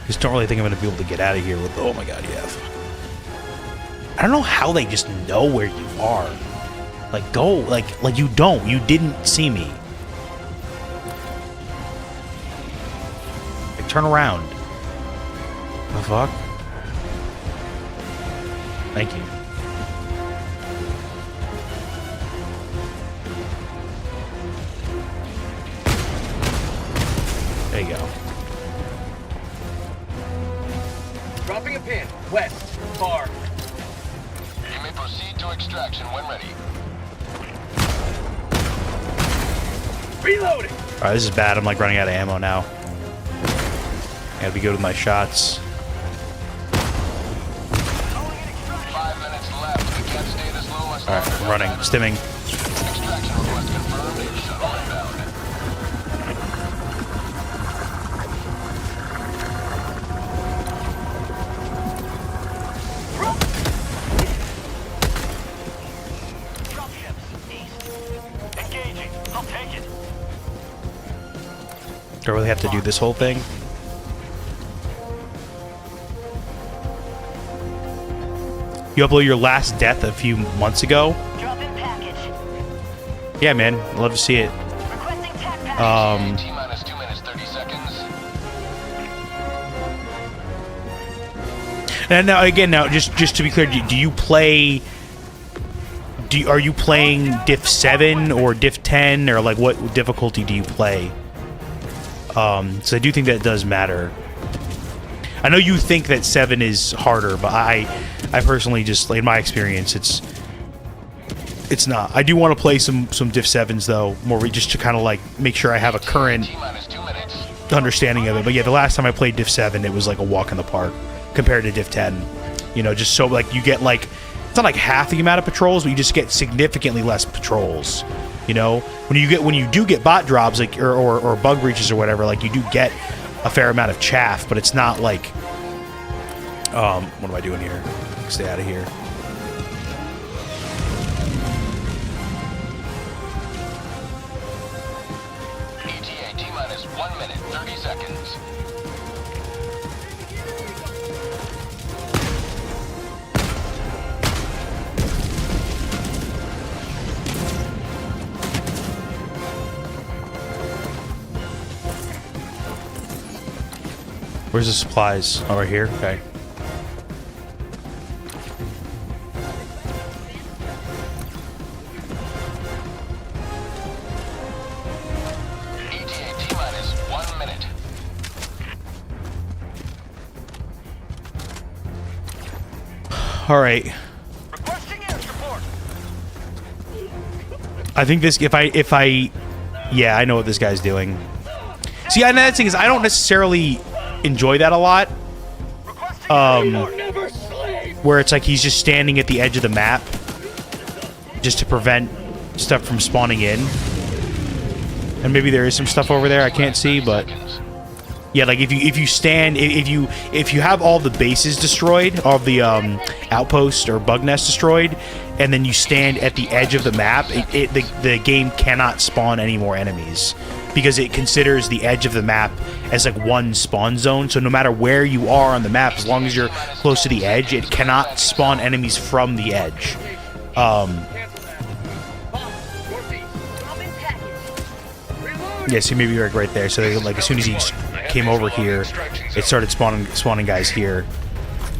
S2: Just don't really think I'm going to be able to get out of here with. Oh my god, yeah. I don't know how they just know where you are. Like go, like you don't. You didn't see me. Like turn around. The fuck? Thank you. There you go.
S4: Dropping a pin. West. Far.
S3: You may proceed to extraction when ready.
S4: Reloading.
S2: Alright, this is bad. I'm like running out of ammo now. Gotta be good with my shots.
S3: 5 minutes left. We can't stay this low.
S2: Alright, I'm running. Stimming.
S3: Extraction request confirmed. Shuttle inbound.
S2: Do I really have to do this whole thing? You uploaded your last death a few months ago?
S1: Drop in package.
S2: Yeah, man. I'd love to see it.
S1: Requesting tac package.
S3: T-minus 2 minutes, 30 seconds.
S2: And now, just to be clear, do you play... Are you playing Diff 7 or Diff 10? Or, like, what difficulty do you play? So I do think that does matter. I know you think that 7 is harder, but I personally just, like, in my experience, it's not. I do want to play some Div 7s though, more just to kind of like make sure I have a current
S3: T-minus 2 minutes.
S2: understanding of it. But yeah, the last time I played Div 7, it was like a walk in the park compared to Div 10. You know, just so like you get like, it's not like half the amount of patrols, but you just get significantly less patrols. You know, when you do get bot drops, like or bug breaches or whatever, like you do get a fair amount of chaff, but it's not like what am I doing here? Stay out of here.
S3: ETA T-minus 1 minute, 30 seconds.
S2: Where's the supplies? Oh, right here? Okay.
S3: ETA T-minus 1 minute.
S2: Alright.
S4: Requesting air support.
S2: I think this, if I, yeah, I know what this guy's doing. See, and the thing is, I don't necessarily enjoy that a lot. Where it's like he's just standing at the edge of the map just to prevent stuff from spawning in. And maybe there is some stuff over there I can't see, but yeah, like if you stand, if you have all the bases destroyed, all the outposts or bug nests destroyed, and then you stand at the edge of the map, the game cannot spawn any more enemies because it considers the edge of the map as like one spawn zone. So no matter where you are on the map, as long as you're close to the edge, it cannot spawn enemies from the edge. Yeah, see, maybe you're right there. So they, like as soon as he came over here, it started spawning guys here.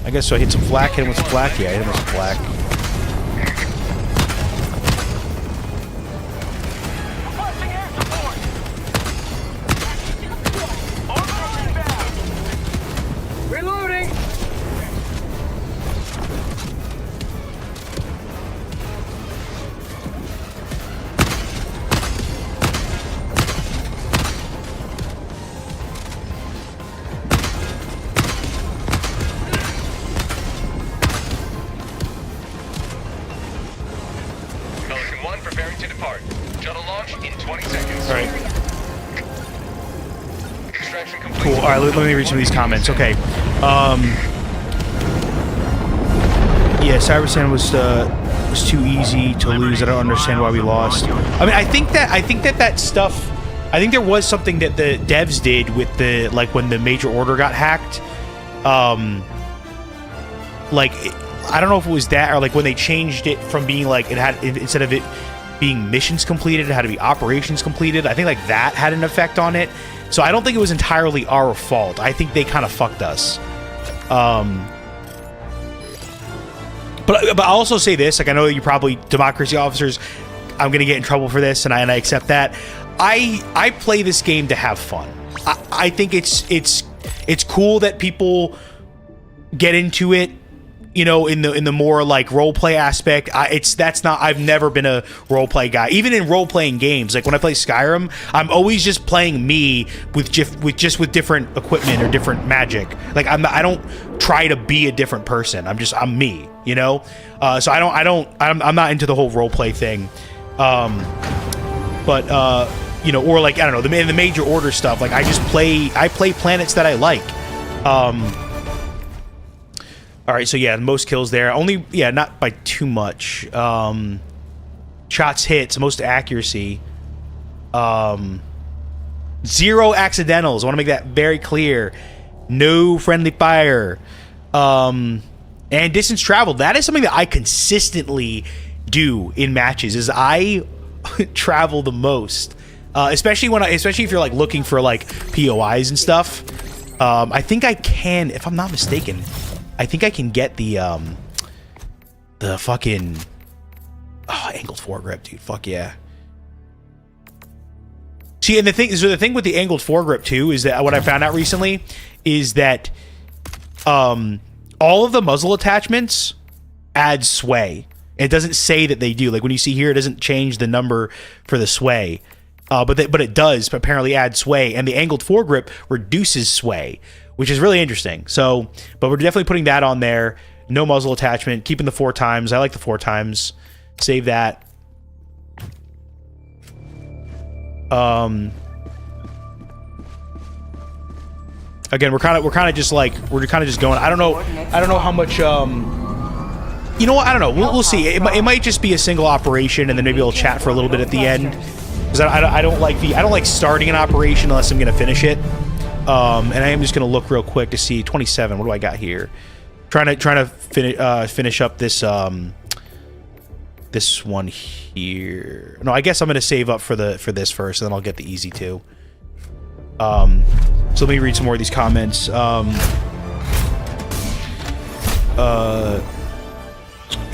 S2: I guess so. I hit some flak. Hit him with some flak. Yeah, I hit him with some flak.
S4: Requesting air support. Orbital inbound.
S5: Reloading!
S4: Pelican 1 preparing to depart. Shuttle launch in 20 seconds.
S2: All right.
S4: Extraction complete.
S2: Cool. All right, let me read some of these comments. Okay. Yeah, Cybersand was too easy to lose. I don't understand why we lost. I mean, I think that stuff. I think there was something that the devs did with the like when the major order got hacked. Like I don't know if it was that or like when they changed it from being like it had instead of it being missions completed, it had to be operations completed. I think like that had an effect on it. So I don't think it was entirely our fault. I think they kind of fucked us. But I'll also say this, like I know you probably democracy officers, I'm gonna get in trouble for this, and I accept that. I play this game to have fun. I think it's cool that people get into it, you know, in the more like role play aspect. I've never been a role play guy. Even in role playing games, like when I play Skyrim, I'm always just playing me with different equipment or different magic. Like I don't try to be a different person. I'm me, you know. So I'm not into the whole role play thing. But you know, or like I don't know, the major order stuff. Like I play planets that I like. All right, so yeah, most kills there. Only, yeah, not by too much. Shots hits, most accuracy. 0 accidentals. I want to make that very clear. No friendly fire. And distance traveled. That is something that I consistently do in matches. Is I travel the most, especially if you're like looking for like POIs and stuff. I think I can, if I'm not mistaken. I think I can get the fucking angled foregrip, dude. Fuck yeah. See, and the thing with the angled foregrip too is that what I found out recently is that all of the muzzle attachments add sway. It doesn't say that they do. Like when you see here, it doesn't change the number for the sway. But it does apparently add sway, and the angled foregrip reduces sway, which is really interesting. So, but we're definitely putting that on there. No muzzle attachment, keeping the 4 times. I like the 4 times. Save that. Again, we're kind of just going. I don't know how much. You know what? I don't know. We'll see. It might just be a single operation, and then maybe we'll chat for a little bit at the end. Because I don't like starting an operation unless I'm gonna finish it. And I am just gonna look real quick to see 27. What do I got here? Trying to finish up this this one here. No, I guess I'm gonna save up for this first, and then I'll get the easy 2. So let me read some more of these comments.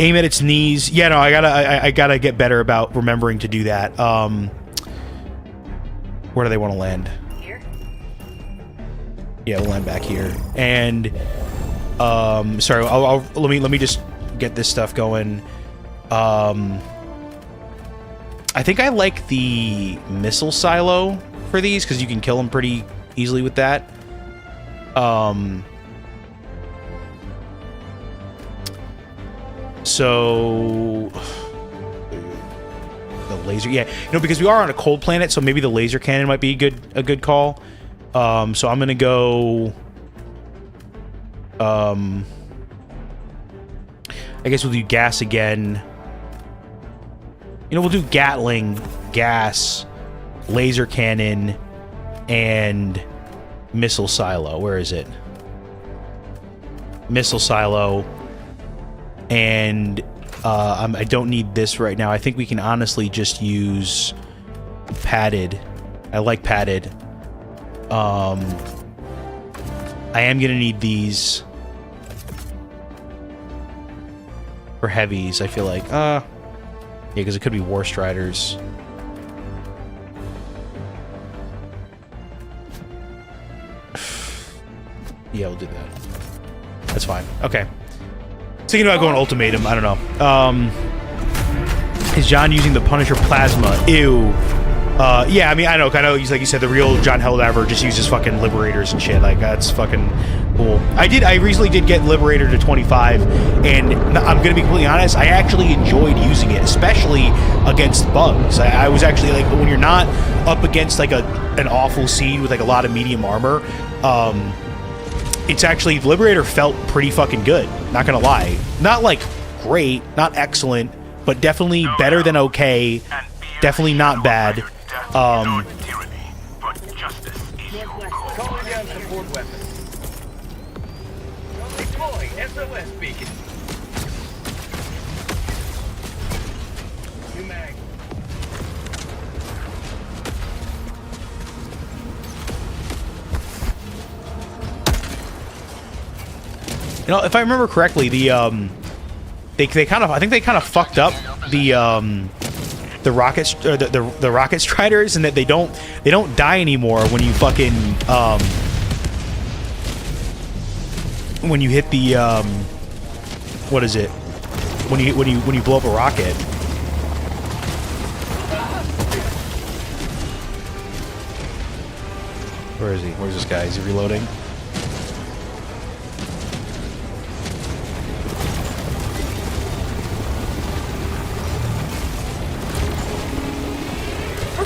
S2: Aim at its knees. Yeah, no, I gotta get better about remembering to do that. Where do they want to land?
S1: Here?
S2: Yeah, we'll land back here. And sorry, let me just get this stuff going. I think I like the missile silo for these because you can kill them pretty easily with that. So the laser, yeah, because we are on a cold planet, so maybe the laser cannon might be a good call. So I'm gonna go. I guess we'll do gas again. We'll do Gatling, gas, laser cannon, and missile silo. Where is it? Missile silo. And I don't need this right now. I think we can honestly just use padded. I like padded. I am gonna need these for heavies. I feel like yeah, because it could be War Striders. Yeah, we'll do that. That's fine. Okay. Thinking about going ultimatum. I don't know. Is John using the Punisher plasma? Ew. Yeah, I mean, I know. He's like you said, the real John Helldiver just uses fucking liberators and shit. Like that's fucking cool. I recently did get Liberator to 25, and I'm gonna be completely honest. I actually enjoyed using it, especially against bugs. I was actually like, when you're not up against like an awful seed with like a lot of medium armor. It's actually, Liberator felt pretty fucking good, not gonna lie. Not like great, not excellent, but definitely better than okay, definitely not bad.
S4: Calling down support weapons. Deploy SOS beacon. New mag.
S2: If I remember correctly, the they kind of, I think they kind of fucked up the rockets, the rocket striders, and that they don't die anymore when you fucking when you hit the what is it, when you blow up a rocket. Where is he? Where's this guy? Is he reloading?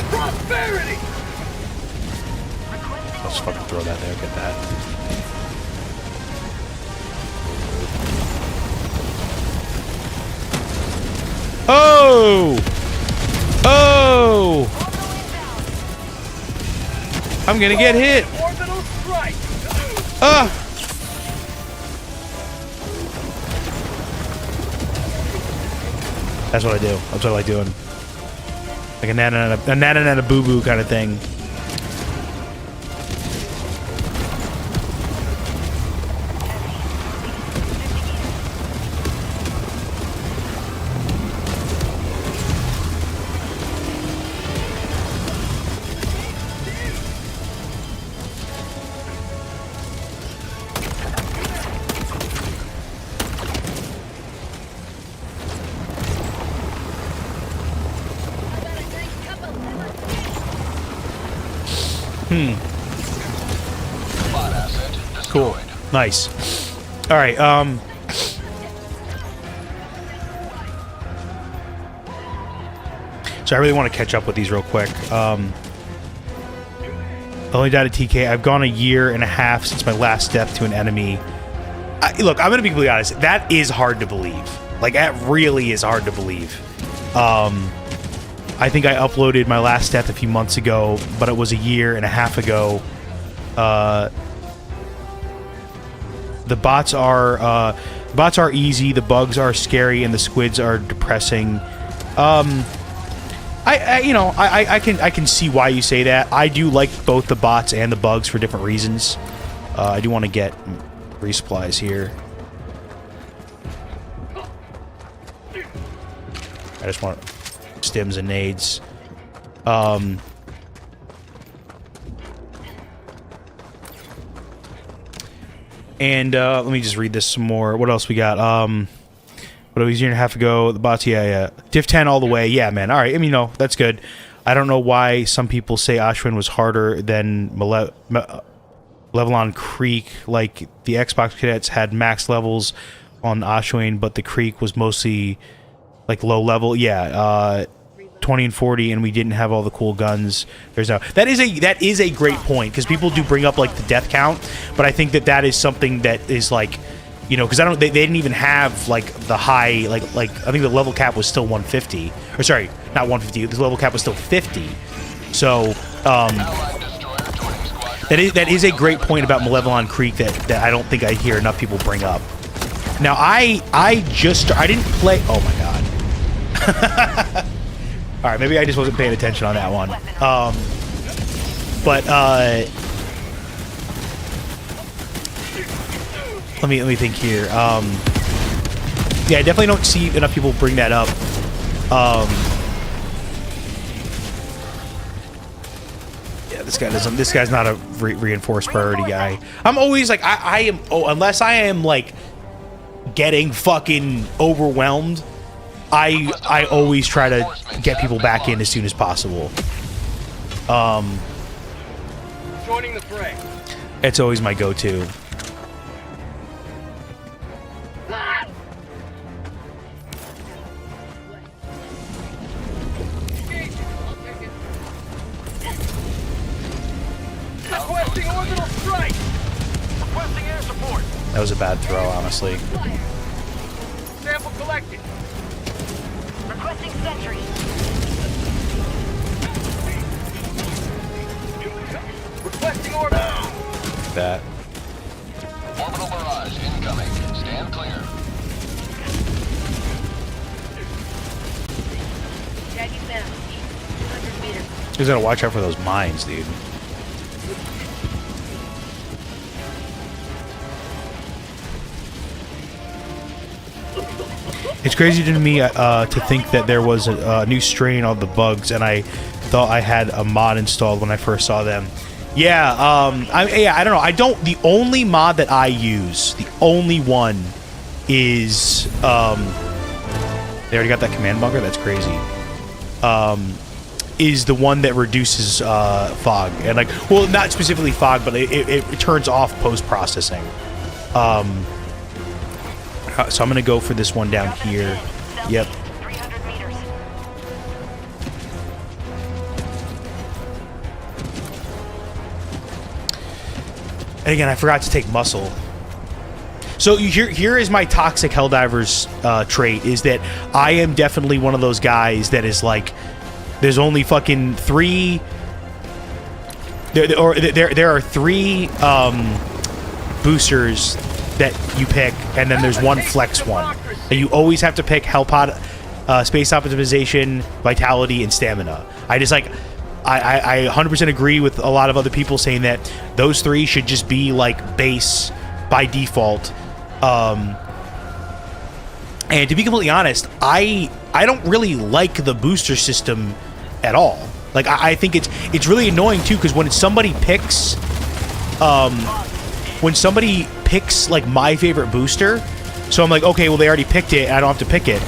S4: Prosperity!
S2: Let's fucking throw that there. Get that. Oh! Oh! I'm gonna get hit.
S4: Orbital strike!
S2: That's what I do. That's what I like doing. Like a nana and a boo boo kind of thing.
S3: Bot asset
S2: Cool.
S3: destroyed.
S2: Nice. All right. So I really want to catch up with these real quick. Only died at TK. I've gone a year and a half since my last death to an enemy. Look, I'm gonna be completely honest. That is hard to believe. Like, that really is hard to believe. I think I uploaded my last death a few months ago, but it was a year and a half ago. The bots are easy, the bugs are scary, and the squids are depressing. I can see why you say that. I do like both the bots and the bugs for different reasons. I do want to get resupplies here. I just want stims and nades. And let me just read this some more. What else we got? What, it was a year and a half ago. The bots, yeah. Div 10 all the way. Yeah, man. All right. I mean, no, that's good. I don't know why some people say Ashwin was harder than Levelon Creek. Like, the Xbox cadets had max levels on Ashwin, but the Creek was mostly, like, low level. Yeah, 20 and 40, and we didn't have all the cool guns. There's no... That is a great point, because people do bring up, like, the death count, but I think that is something that is, like... You know, because they didn't even have, like, the high, like I think the level cap was still 150. Or, sorry, not 150. The level cap was still 50. So, that is a great point about Malevelon Creek that I don't think I hear enough people bring up. Now, I didn't play... Oh, my God. All right, maybe I just wasn't paying attention on that one. Let me think here. Yeah, I definitely don't see enough people bring that up. Yeah, this guy doesn't. This guy's not a reinforced priority guy. I'm always like, I am. Oh, unless I am like getting fucking overwhelmed, I always try to get people back in as soon as possible.
S4: Joining the fray.
S2: It's always my go-to.
S4: Requesting orbital strike. Requesting air support.
S2: That was a bad throw, honestly.
S4: Sample collected.
S1: Requesting sentry.
S4: Requesting orbital.
S2: That.
S3: Orbital barrage incoming. Stand clear.
S1: Shaggy found. 200 meters.
S2: You just gotta watch out for those mines, dude. It's crazy to me to think that there was a new strain of the bugs, and I thought I had a mod installed when I first saw them. Yeah, I don't know. The only mod that I use, the only one, is they already got that command bunker. That's crazy. Is the one that reduces fog, and like, well, not specifically fog, but it turns off post processing. So I'm gonna go for this one down here. Yep.
S1: 300 meters.
S2: And again, I forgot to take muscle. So here is my toxic Helldivers trait, is that I am definitely one of those guys that is like, there's only fucking three... There are three boosters that you pick, and then there's one flex one. And you always have to pick Hell Pod, Space Optimization, Vitality, and Stamina. I just like... I 100% agree with a lot of other people saying that those three should just be like base by default. And to be completely honest, I don't really like the booster system at all. Like, I think it's really annoying too, because when somebody picks like my favorite booster, so I'm like, okay, well, they already picked it, I don't have to pick it.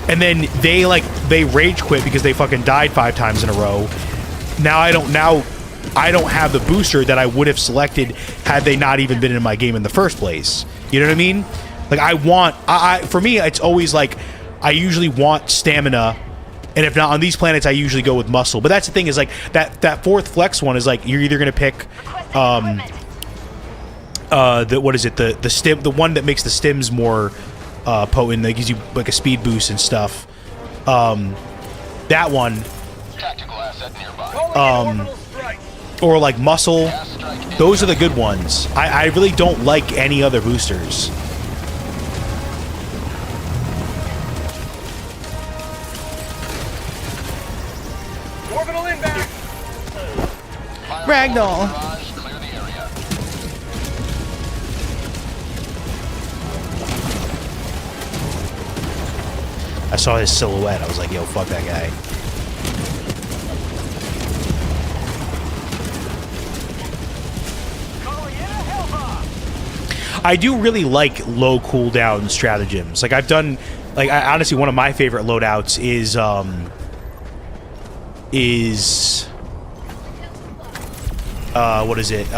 S2: And then they rage quit because they fucking died 5 times in a row. Now I don't have the booster that I would have selected had they not even been in my game in the first place. You know what I mean? Like, for me, it's always like, I usually want stamina, and if not on these planets, I usually go with muscle. But that's the thing, is like, that fourth flex one is like, you're either going to pick, what is it, the stim, the one that makes the stims more potent, that gives you like a speed boost and stuff. That one,
S3: Tactical asset nearby.
S2: or like muscle. Those are the good ones. I really don't like any other boosters.
S4: Orbital inbound.
S2: Ragdoll.
S3: Barrage, clear the area.
S2: I saw his silhouette. I was like, yo, fuck that guy. I do really like low cooldown stratagems. Like, I've done, like, honestly, one of my favorite loadouts is what is it?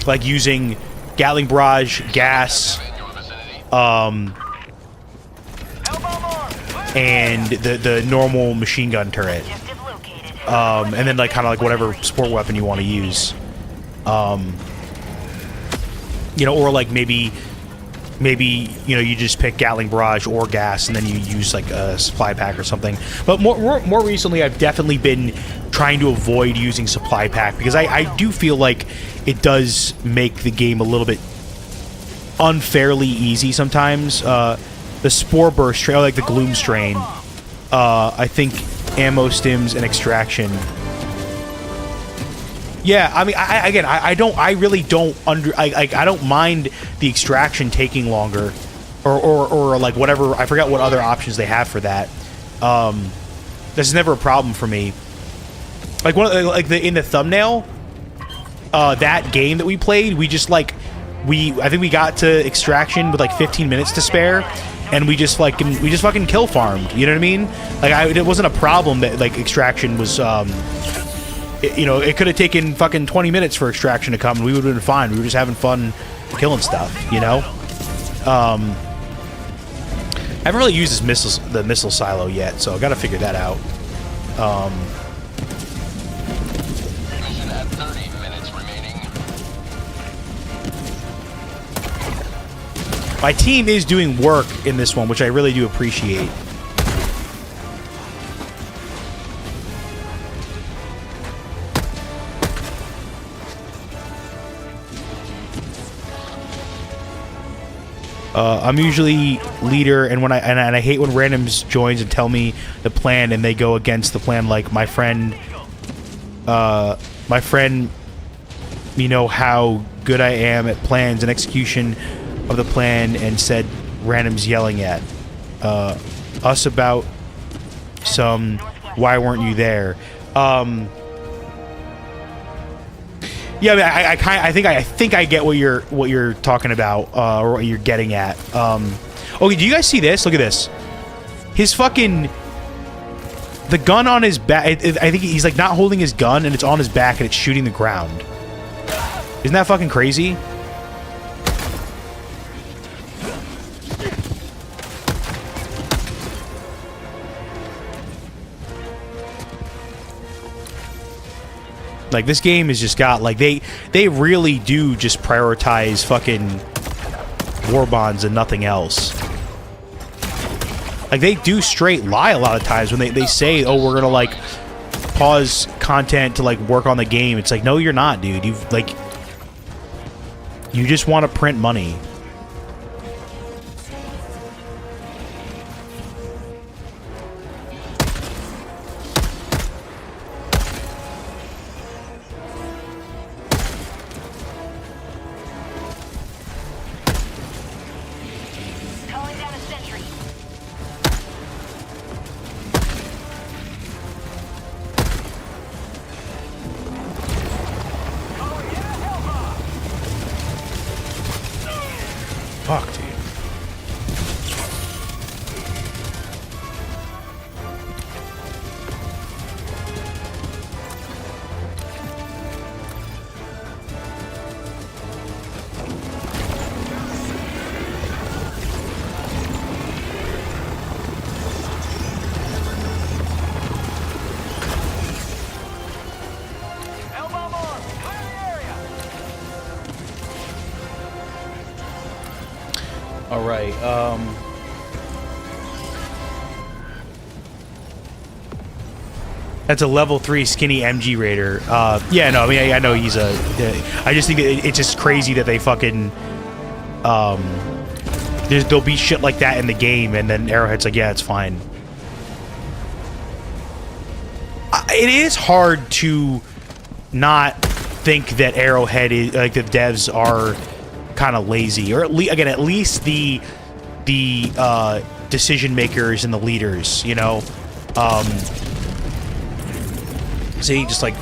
S2: Like using Gatling barrage, gas,
S3: In your vicinity.
S2: and the normal machine gun turret.
S1: Objective located.
S2: And then like kind of like whatever sport weapon you want to use. You know, or like maybe you know, you just pick Gatling barrage or gas, and then you use like a supply pack or something. But more recently, I've definitely been trying to avoid using supply pack, because I do feel like it does make the game a little bit unfairly easy sometimes. The spore burst strain, like the gloom strain, I think ammo stims and extraction. Yeah, I mean, I really don't I don't mind the extraction taking longer, or like whatever. I forgot what other options they have for that. This is never a problem for me. Like in the thumbnail, that game that we played, we just like I think we got to extraction with like 15 minutes to spare, and we just fucking kill farmed. You know what I mean? Like it wasn't a problem that like extraction was. You know, it could have taken fucking 20 minutes for extraction to come, and we would have been fine. We were just having fun killing stuff, you know? I haven't really used the missile silo yet, so I've got to figure that out.
S3: Mission at 30 minutes remaining.
S2: My team is doing work in this one, which I really do appreciate. I'm usually leader, and I hate when randoms joins and tell me the plan, and they go against the plan. Like my friend, you know how good I am at plans and execution of the plan, and said randoms yelling at us about some. Why weren't you there? Yeah, I mean, I think I get what you're talking about, or what you're getting at. Okay, do you guys see this? Look at this. His fucking the gun on his back. I think he's like not holding his gun, and it's on his back, and it's shooting the ground. Isn't that fucking crazy? Like, this game has just got, like, they really do just prioritize fucking war bonds and nothing else. Like, they do straight lie a lot of times when they say, oh, we're gonna, like, pause content to, like, work on the game. It's like, no, you're not, dude. You just want to print money.
S1: Calling down a sentry.
S2: Fuck, dude. All right. That's a level 3 skinny MG Raider. Yeah, no, I mean, I know he's a... I just think that it's just crazy that they fucking... there'll be shit like that in the game, and then Arrowhead's like, yeah, it's fine. It is hard to not think that Arrowhead is... Like, the devs are kind of lazy. Or, at least the decision makers and the leaders, you know? See, just like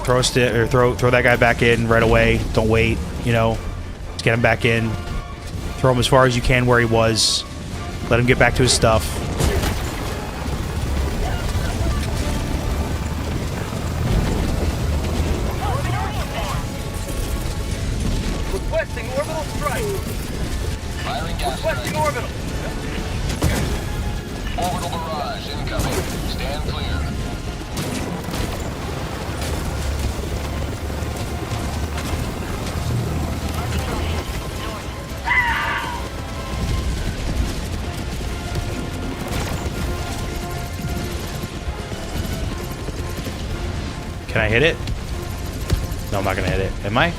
S2: throw that guy back in right away. Don't wait, you know. Just get him back in. Throw him as far as you can where he was. Let him get back to his stuff.
S4: Requesting orbital strike.
S3: Firing gas
S4: Requesting
S3: strike.
S4: orbital.
S3: Orbital barrage incoming. Stand clear.
S2: Can I hit it? No, I'm not gonna hit it. Am I?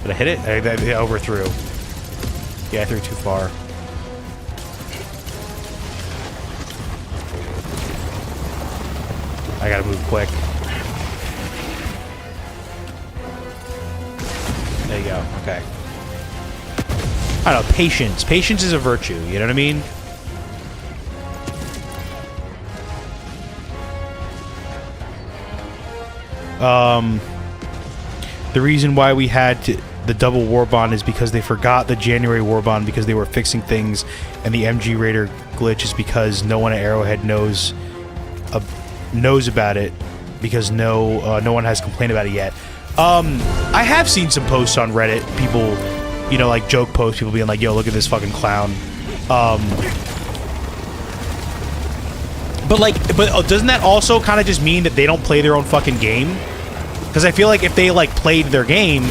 S2: Did I hit it? I overthrew. Yeah, I threw too far. I gotta move quick. There you go. Okay. I don't know. Patience. Patience is a virtue. You know what I mean? The reason why we had the double war bond is because they forgot the January war bond because they were fixing things, and the MG Raider glitch is because no one at Arrowhead knows about it because no one has complained about it yet. I have seen some posts on Reddit, people, you know, like joke posts, people being like, "Yo, look at this fucking clown." But doesn't that also kind of just mean that they don't play their own fucking game? Because I feel like if they, like, played their game,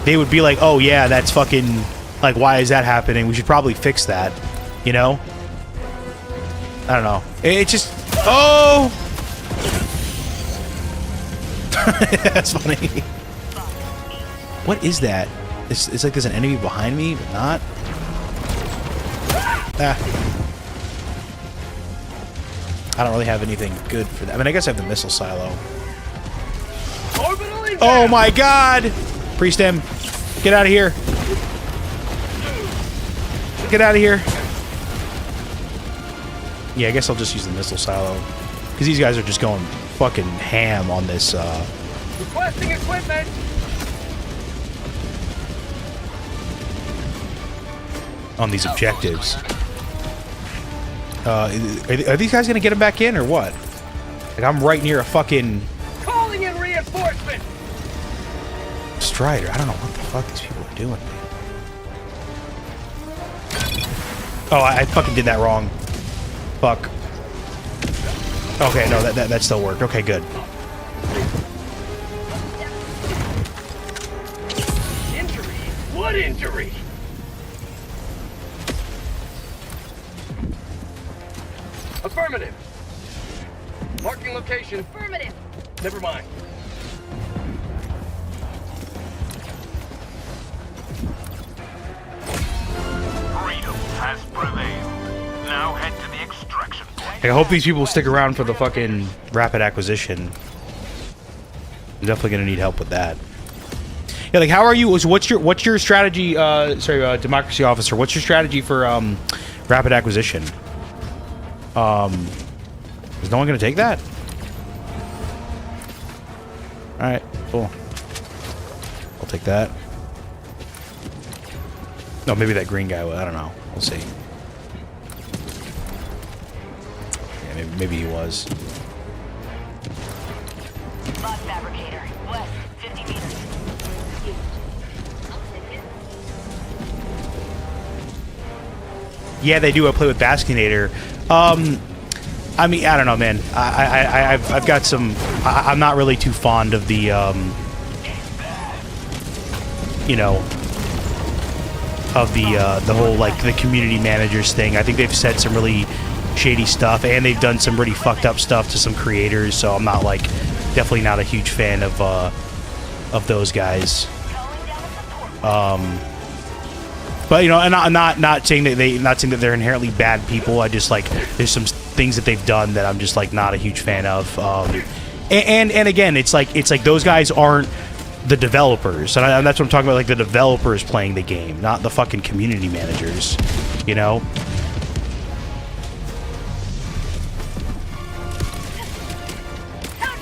S2: they would be like, oh, yeah, that's fucking... Like, why is that happening? We should probably fix that. You know? I don't know. It just... Oh! That's funny. What is that? It's like there's an enemy behind me, but not. Ah. I don't really have anything good for that. I mean, I guess I have the missile silo. Oh my god! Priest M, get out of here. Get out of here. Yeah, I guess I'll just use the missile silo. Because these guys are just going fucking ham on this,
S4: Requesting equipment.
S2: on these objectives. Are these guys gonna get him back in, or what? Like, I'm right near a fucking...
S4: Calling in reinforcement.
S2: Strider. I don't know what the fuck these people are doing. Oh, I fucking did that wrong. Fuck. Okay, no, that still worked. Okay, good.
S4: Injury? What injury? Affirmative. Marking location.
S1: Affirmative.
S4: Never mind.
S5: Freedom has prevailed. Now head to the extraction point.
S2: I hope these people stick around for the fucking rapid acquisition. I'm definitely gonna need help with that. Yeah, like, how are you? What's your strategy? Democracy officer. What's your strategy for rapid acquisition? Is no one gonna take that? All right, cool. I'll take that. No, maybe that green guy will. I don't know. We'll see. Yeah, maybe he was.
S1: Lock fabricator. West, 50 meters.
S2: Yeah, they do. I play with Baskinator. I mean, I don't know, man. I've got some... I'm not really too fond of the, you know... the whole like the community managers thing. I think they've said some really shady stuff, and they've done some really fucked up stuff to some creators. So I'm not like definitely not a huge fan of those guys. But you know, and I'm not saying that they're inherently bad people. I just like there's some things that they've done that I'm just like not a huge fan of. And again, it's like those guys aren't the developers, and that's what I'm talking about. Like the developers playing the game, not the fucking community managers. You know.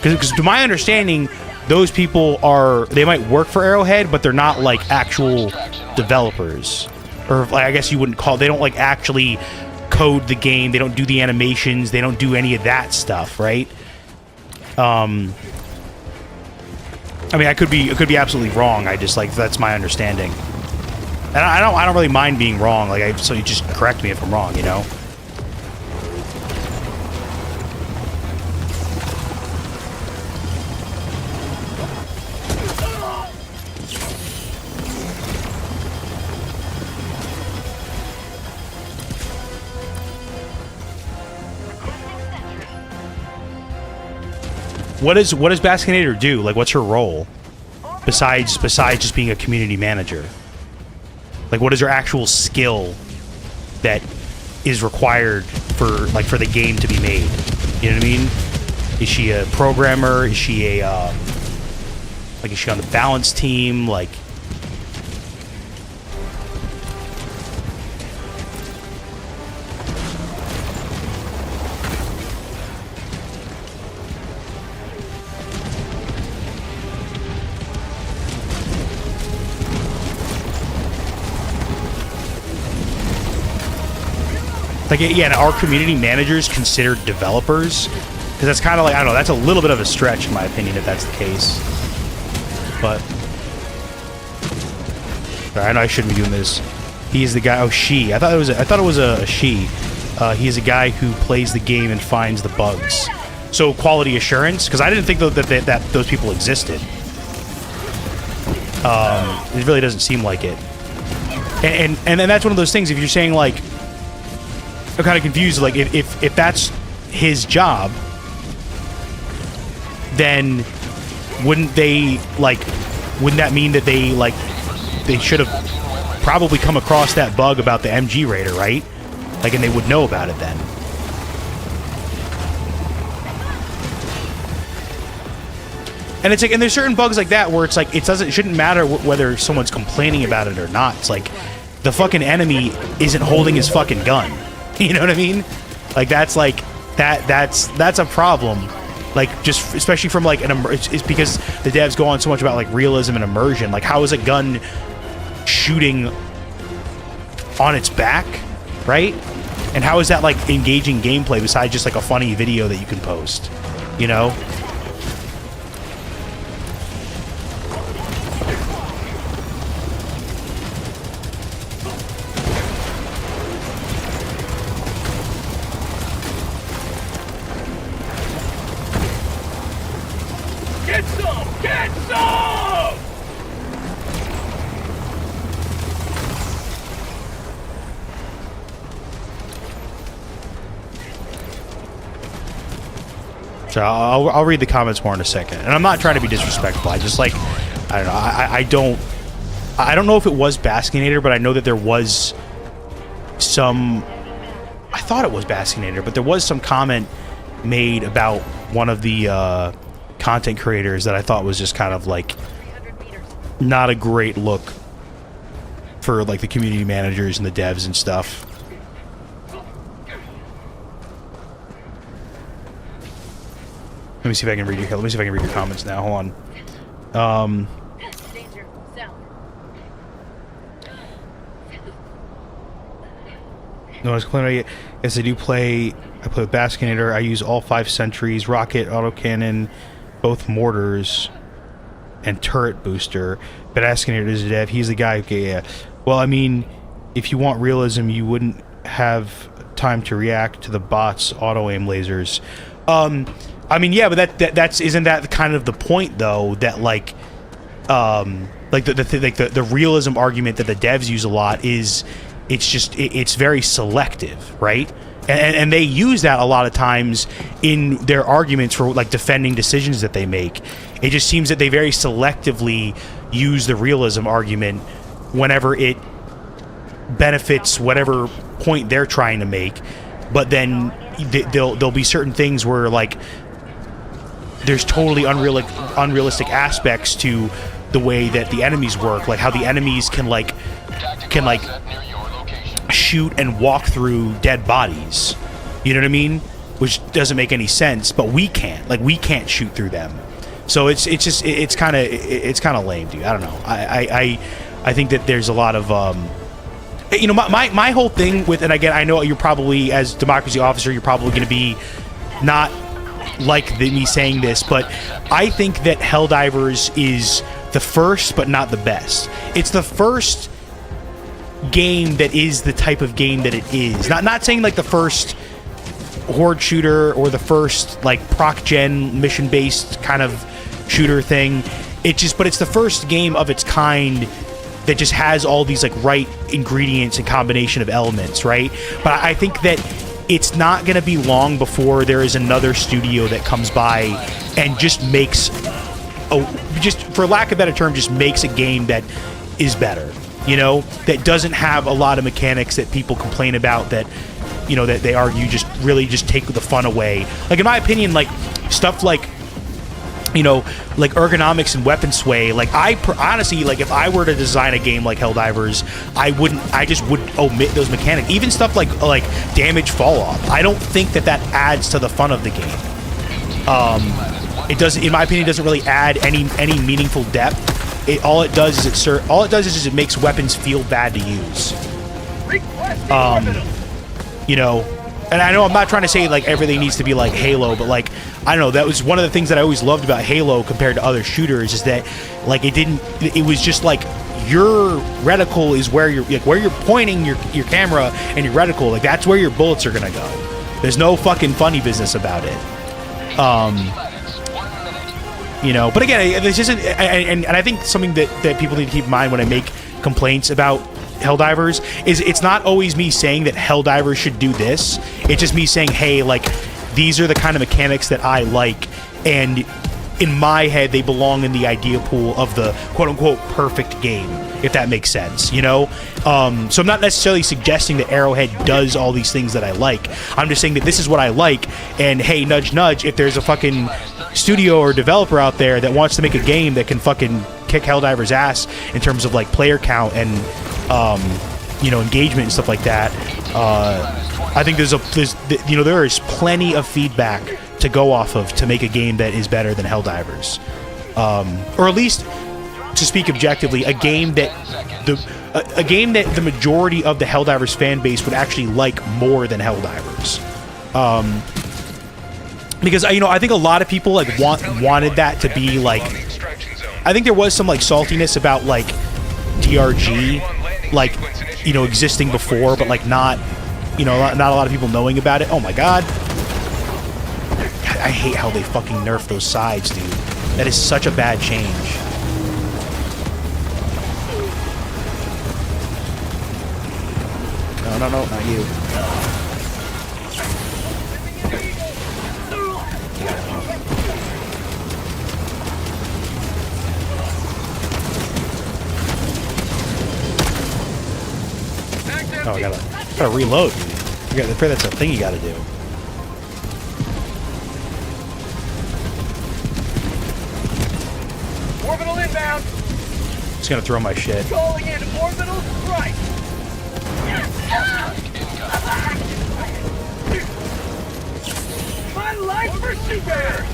S2: Because to my understanding, those people they might work for Arrowhead, but they're not like actual developers, or like, I guess you wouldn't call. They don't like actually code the game. They don't do the animations. They don't do any of that stuff, right? I mean, I could be absolutely wrong. I just like that's my understanding, and I don't really mind being wrong. Like so you just correct me if I'm wrong, you know. What does Baskinator do? Like, what's her role besides just being a community manager? Like, what is her actual skill that is required for the game to be made? You know what I mean? Is she a programmer? Is she is she on the balance team? Like, yeah, and are community managers considered developers? Because that's kind of like, I don't know, that's a little bit of a stretch in my opinion if that's the case. But I know I shouldn't be doing this. He's the guy. Oh, she. I thought it was a she. He is a guy who plays the game and finds the bugs. So quality assurance, because I didn't think that those people existed. It really doesn't seem like it. And that's one of those things. If you're saying like, I'm kind of confused. Like, if that's his job, then wouldn't that mean that they should have probably come across that bug about the MG Raider, right? Like, and they would know about it then. And it's like, and there's certain bugs like that where it's like it shouldn't matter whether someone's complaining about it or not. It's like the fucking enemy isn't holding his fucking gun. You know what I mean? Like that's a problem. Like just especially from like it's because the devs go on so much about like realism and immersion. Like how is a gun shooting on its back, right? And how is that like engaging gameplay besides just like a funny video that you can post? You know?
S5: Get some! Get some!
S2: So I'll read the comments more in a second. And I'm not trying to be disrespectful. I just like, I don't know. I don't know if it was Baskinator, but I know that there was some, I thought it was Baskinator, but there was some comment made about one of the content creators that I thought was just kind of like not a great look for like the community managers and the devs and stuff. Let me see if I can read your comments now. Hold on. No one's complaining about it. Yes, I do play. I play with Baskinator. I use all 5 sentries, rocket, autocannon, both mortars, and turret booster. But Baskinator is a dev. He's the guy. Okay, yeah. Well, I mean, if you want realism, you wouldn't have time to react to the bots' auto aim lasers. I mean, yeah, but that's isn't that kind of the point though? That like, like the realism argument that the devs use a lot is it's very selective, right? And they use that a lot of times in their arguments for like defending decisions that they make. It just seems that they very selectively use the realism argument whenever it benefits whatever point they're trying to make. But then there'll be certain things where like there's totally unrealistic aspects to the way that the enemies work, like how the enemies can shoot and walk through dead bodies. You know what I mean? Which doesn't make any sense, but we can't. Like we can't shoot through them. So it's kind of lame, dude. I don't know. I think that there's a lot of you know, my whole thing with, and again, I know you're probably, as democracy officer, you're probably going to be not like me saying this, but I think that Helldivers is the first but not the best. It's the first game that is the type of game that it is. Not saying like the first horde shooter or the first like proc gen mission based kind of shooter thing. But it's the first game of its kind that just has all these like right ingredients and combination of elements, right? But I think that it's not going to be long before there is another studio that comes by and just makes just for lack of a better term, just makes a game that is better, you know, that doesn't have a lot of mechanics that people complain about, that, you know, that they argue just really just take the fun away. Like, in my opinion, like, stuff like, you know, like ergonomics and weapon sway, like, honestly, like, if I were to design a game like Helldivers, I just would omit those mechanics. Even stuff like damage fall off. I don't think that adds to the fun of the game. It does, in my opinion, doesn't really add any meaningful depth. All it does is it makes weapons feel bad to use. You know, and I know I'm not trying to say like everything needs to be like Halo, but like, I don't know, that was one of the things that I always loved about Halo compared to other shooters, is that like it was just like your reticle is where you're pointing your camera and your reticle, like that's where your bullets are gonna go. There's no fucking funny business about it. You know, but again, this isn't, and I think something that people need to keep in mind when I make complaints about Helldivers is it's not always me saying that Helldivers should do this. It's just me saying, hey, like, these are the kind of mechanics that I like, and in my head, they belong in the idea pool of the quote-unquote perfect game, if that makes sense, you know? So I'm not necessarily suggesting that Arrowhead does all these things that I like. I'm just saying that this is what I like, and hey, nudge, nudge, if there's a fucking studio or developer out there that wants to make a game that can fucking kick Helldivers' ass in terms of, like, player count and, you know, engagement and stuff like that, I think there is plenty of feedback to go off of to make a game that is better than Helldivers, or at least, to speak objectively, a game that the majority of the Helldivers fan base would actually like more than Helldivers, because, you know, I think a lot of people like wanted that to be like, I think there was some like saltiness about like DRG, like, you know, existing before, but like not, you know, not a lot of people knowing about it. Oh my god. I hate how they fucking nerf those sides, dude. That is such a bad change. No, not you. Oh, I gotta reload, dude. I pray that's a thing you gotta do.
S4: Orbital inbound.
S2: Just gonna throw my shit.
S4: Calling in orbital strike. My life for super.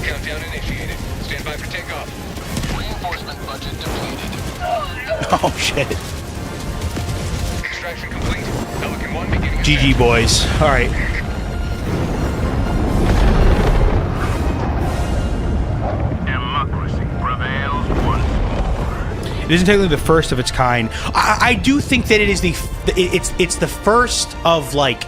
S4: Countdown initiated. Stand by for takeoff.
S3: Reinforcement budget depleted.
S2: Oh shit.
S4: Extraction complete. Pelican 1 beginning.
S2: GG, boys. All right.
S5: Democracy prevails once more.
S2: It isn't technically the first of its kind. I do think that it is it's the first of like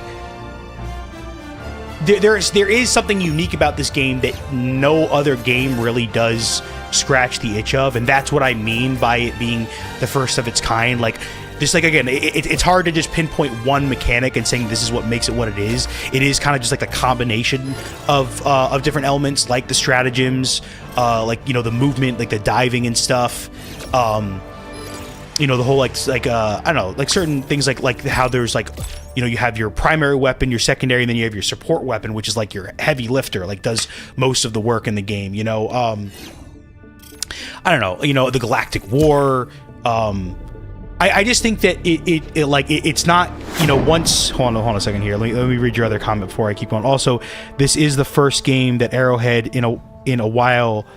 S2: there is something unique about this game that no other game really does scratch the itch of, and that's what I mean by it being the first of its kind. Like, just like, again, it's hard to just pinpoint one mechanic and saying this is what makes it what it is. It is kind of just like the combination of different elements, like the stratagems, like, you know, the movement, like the diving and stuff. You know, the whole I don't know, like certain things like how there's like, you know, you have your primary weapon, your secondary, and then you have your support weapon, which is like your heavy lifter, like does most of the work in the game. You know, I don't know, you know, the Galactic War. I just think that it's not, you know, once. Hold on a second here. Let me read your other comment before I keep going. Also, this is the first game that Arrowhead in a while.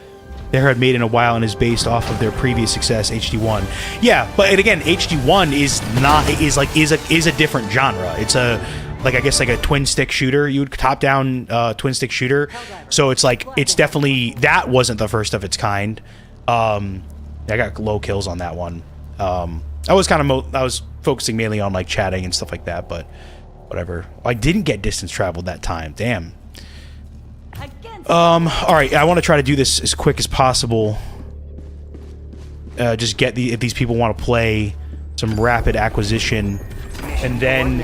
S2: They had made in a while and is based off of their previous success, HD1. Yeah, but again, HD1 is a different genre. It's I guess a twin stick shooter. You would top down twin stick shooter. So it's like it's definitely that wasn't the first of its kind. I got low kills on that one. I was focusing mainly on like chatting and stuff like that, but whatever. I didn't get distance traveled that time. Damn. All right, I want to try to do this as quick as possible. Just get if these people want to play some rapid acquisition, and then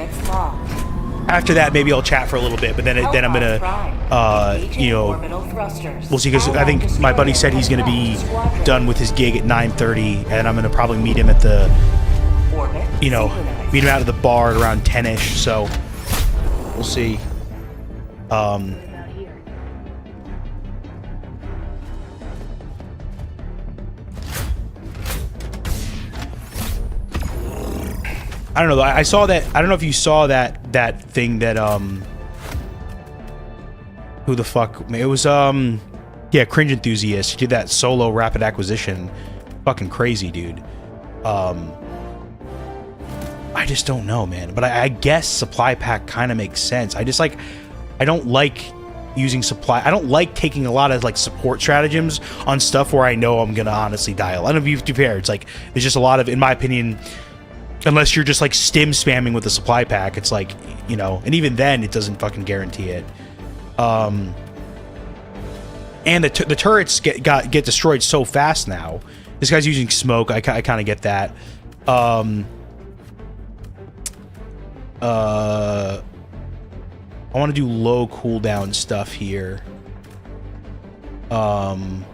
S2: after that maybe I'll chat for a little bit. But then I'm gonna, you know, we'll see, because I think my buddy said he's gonna be done with his gig at 9:30, and I'm gonna probably meet him at the, you know, meet him out at the bar at around 10ish. So we'll see. I don't know. I saw that. I don't know if you saw that thing that who the fuck? It was yeah, Cringe Enthusiast. He did that solo rapid acquisition. Fucking crazy, dude. I just don't know, man. But I guess supply pack kind of makes sense. I just like, I don't like using supply. I don't like taking a lot of like support stratagems on stuff where I know I'm gonna honestly die. I don't know if you compare. It's like there's just a lot of, in my opinion. Unless you're just like stim spamming with the supply pack, it's like, you know, and even then it doesn't fucking guarantee it. And the turrets get destroyed so fast now. This guy's using smoke. I kind of get that. I want to do low cooldown stuff here. I'm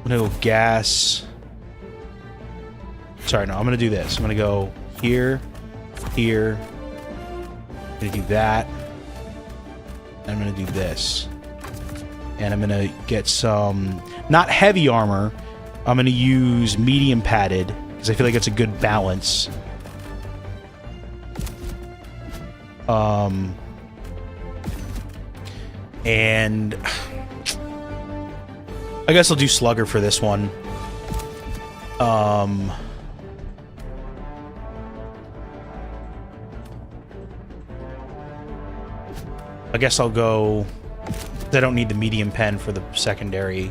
S2: gonna go gas. Sorry, no, I'm gonna do this. I'm gonna go here, here. I'm gonna do that. I'm gonna do this. And I'm gonna get some, not heavy armor. I'm gonna use medium padded, because I feel like it's a good balance. And I guess I'll do slugger for this one. I guess I'll go. I don't need the medium pen for the secondary.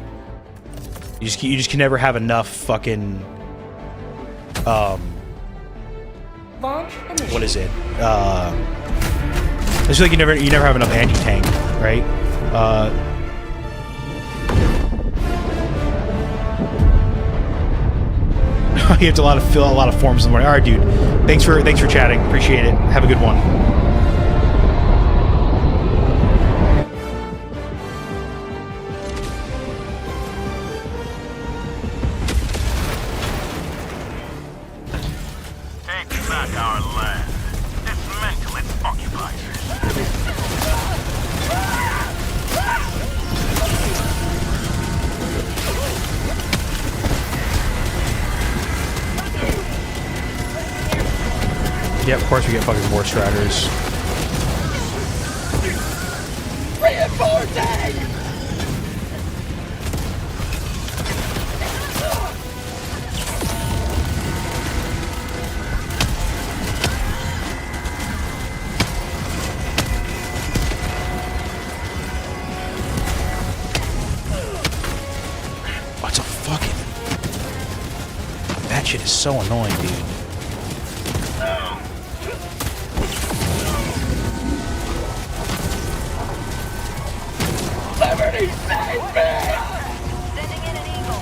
S2: You just can never have enough fucking. What is it? I just feel like you never have enough anti-tank, right? You have to fill out a lot of forms in the morning. All right, dude. Thanks for chatting. Appreciate it. Have a good one. Yeah, of course we get fucking more striders.
S6: Reinforcing!
S2: What's a fucking... That shit is so annoying, dude.
S1: Sending in an eagle.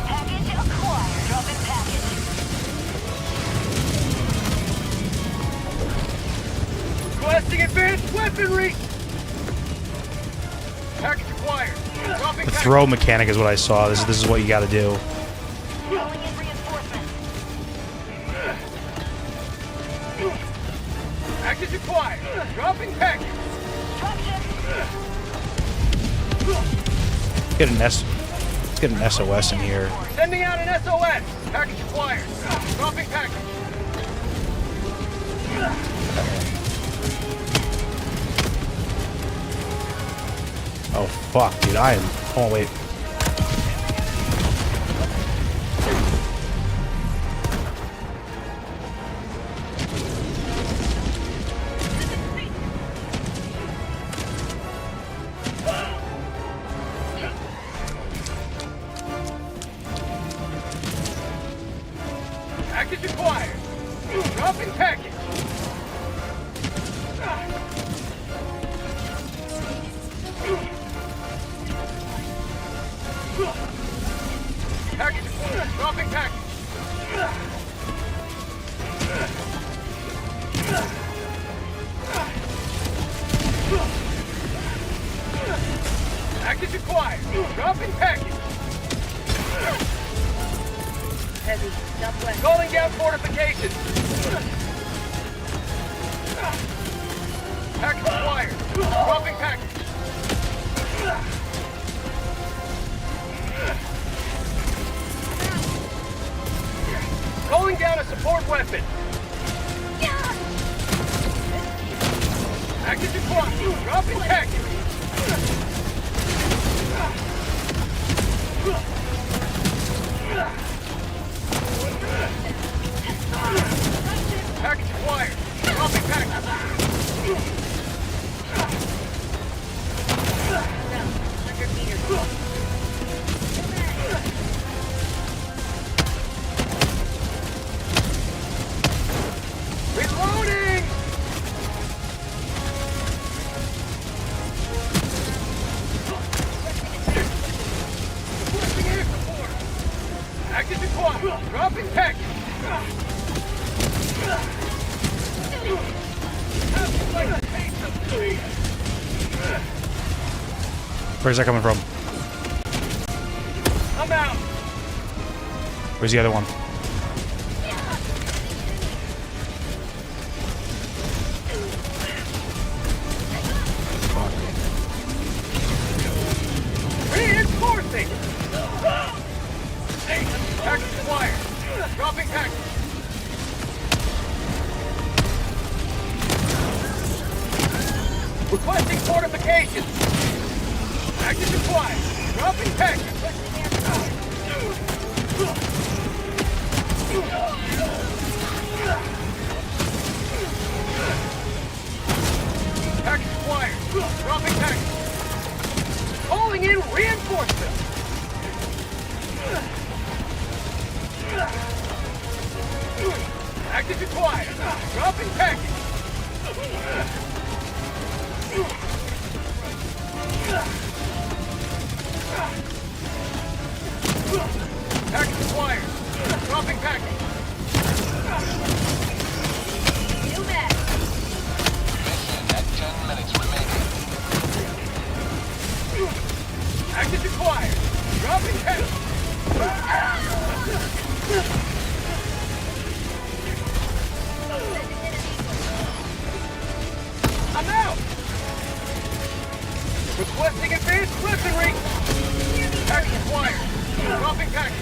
S1: Package acquired. Dropping package.
S4: Requesting advanced weaponry! Package acquired. Dropping
S2: The
S4: package.
S2: throw mechanic is what I saw. This is what you got to do.
S1: Calling in reinforcements.
S4: Package acquired. Dropping package.
S1: Dropship.
S2: Get an Let's get an SOS in here.
S4: Sending out an SOS. Package acquired. Dropping package.
S2: Oh fuck, dude! I am. Oh wait.
S4: Package acquired. Dropping package. Package acquired. Dropping package. Package acquired. Dropping package.
S1: Heavy. Southwest.
S4: Calling down fortifications. Package acquired. Dropping package. Calling down a support weapon. Package acquired. Dropping package. Package acquired. Dropping package.
S1: 100 meters.
S4: Reloading! Requesting air support. Package acquired. Dropping package.
S2: Where's that coming from?
S4: I'm out.
S2: Where's the other one?
S4: Reinforcing! Package acquired. Dropping package. Requesting fortifications. Package acquired. Dropping package. Package acquired. Dropping package. Calling in reinforcements. Package acquired. Dropping package. Package acquired. Dropping package.
S1: New mag.
S3: Mission at 10 minutes remaining.
S4: Package acquired. Dropping package. I'm out. Requesting advanced weaponry. Package acquired. Dropping package.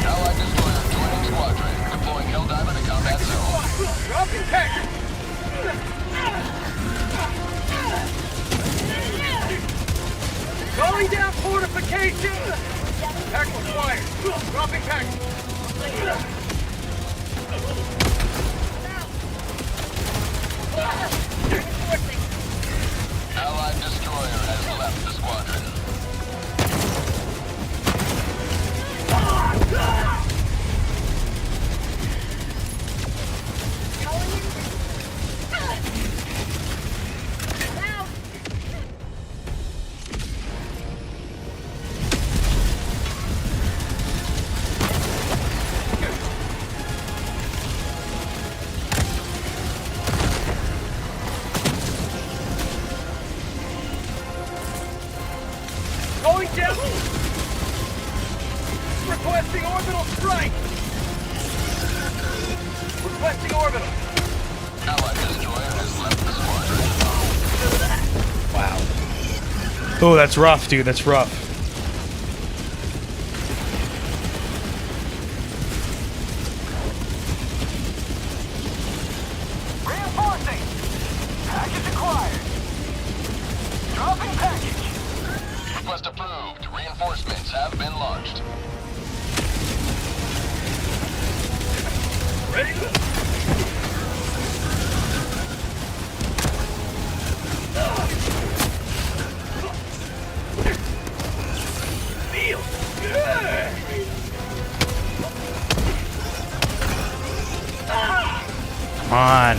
S3: Allied destroyer joining squadron. Deploying Helldiver to combat zone.
S4: Dropping package. Calling down fortifications. Package acquired. Dropping package.
S3: Allied destroyer has left the squadron.
S4: Requesting orbital.
S3: Allied destroyer has left the squadron.
S2: Wow. Oh, that's rough, dude. That's rough.
S4: Reinforcing. Package acquired. Dropping package.
S3: Request approved. Reinforcements have been launched.
S4: Ready to feels good.
S2: Come on.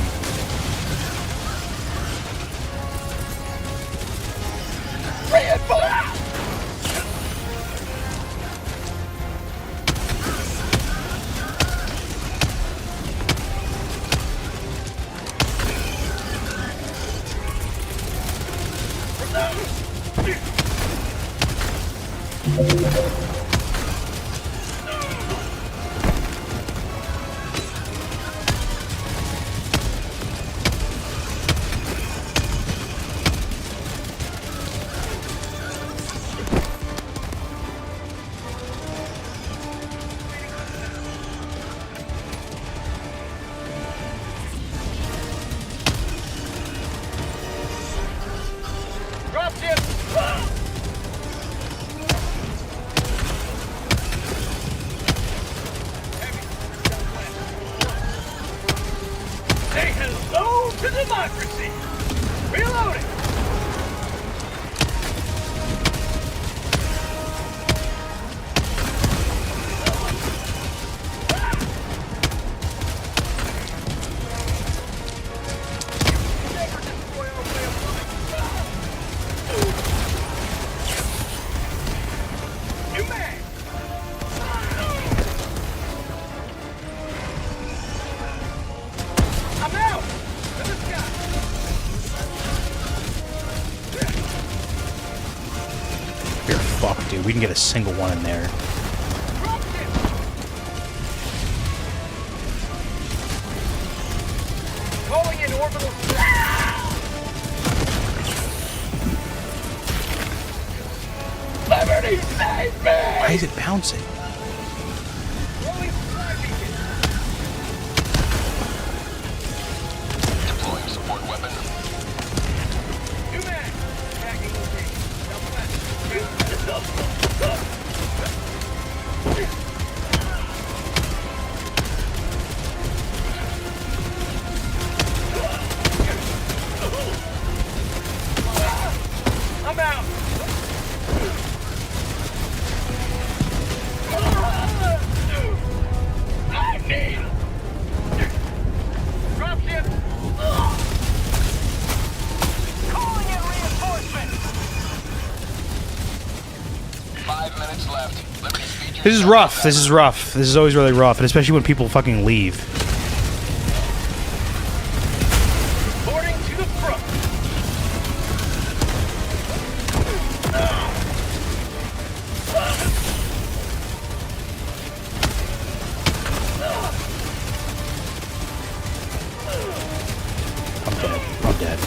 S4: Dropship. Say hello to democracy. Reloading. Never destroy our way of life. New man. I'm out. To the sky.
S2: You're fucked, dude. We can get a single one in there.
S4: Dropship. Calling in orbital. Liberty save me!
S2: Why is it bouncing?
S4: Rolling fly beacon.
S3: Deploying support weapon.
S4: New man. Attacking location. Southwest. I'm out. I need dropship. Calling in reinforcements.
S3: 5 minutes left. Liberty's features.
S2: This is rough. This is rough. This is always really rough, and especially when people fucking leave.
S4: Boarding to the front.
S2: I'm dead. I'm dead.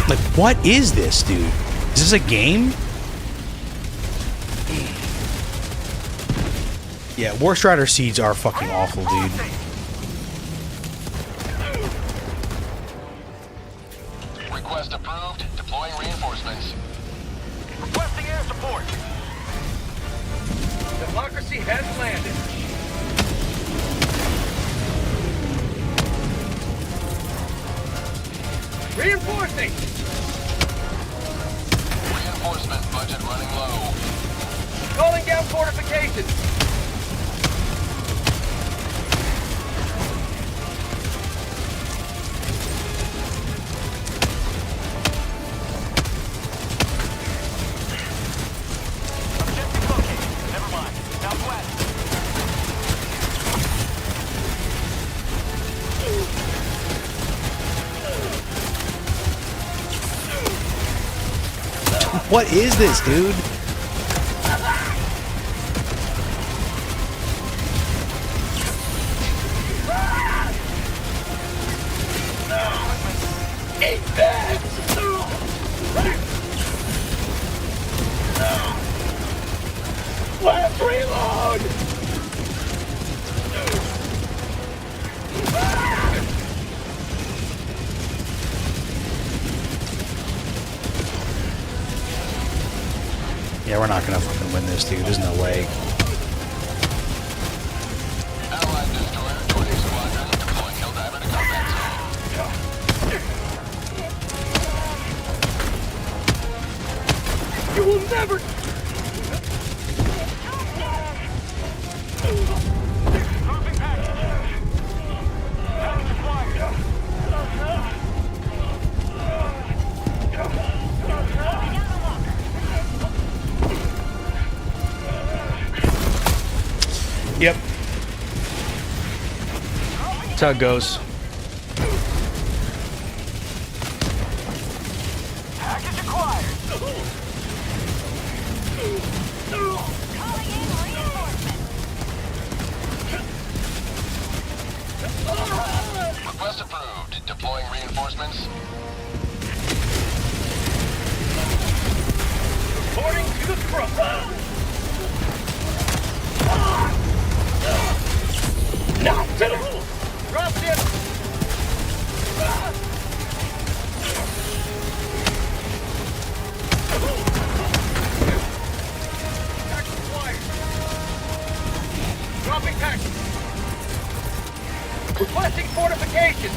S2: Like, what is this, dude? Is this a game? Yeah, War Strider seeds are fucking awful, dude.
S3: Request approved. Deploying reinforcements.
S4: Requesting air support. Democracy has landed. Reinforcing.
S3: Reinforcement budget running low.
S4: Calling down fortifications. Objective located. Never mind. Southwest.
S2: What is this, dude? Yeah, we're not gonna fucking win this, dude. There's no way.
S3: Allied destroyer joining squadron, deploying Helldiver to combat zone.
S4: You will never. Moving package. Package acquired.
S2: Yep. That's how it goes.
S4: Package acquired.
S1: Calling in reinforcements.
S3: Request approved. Deploying reinforcements.
S4: Reporting to the front. Now, fiddle. Drop it. Package acquired. Dropping package. Requesting fortification.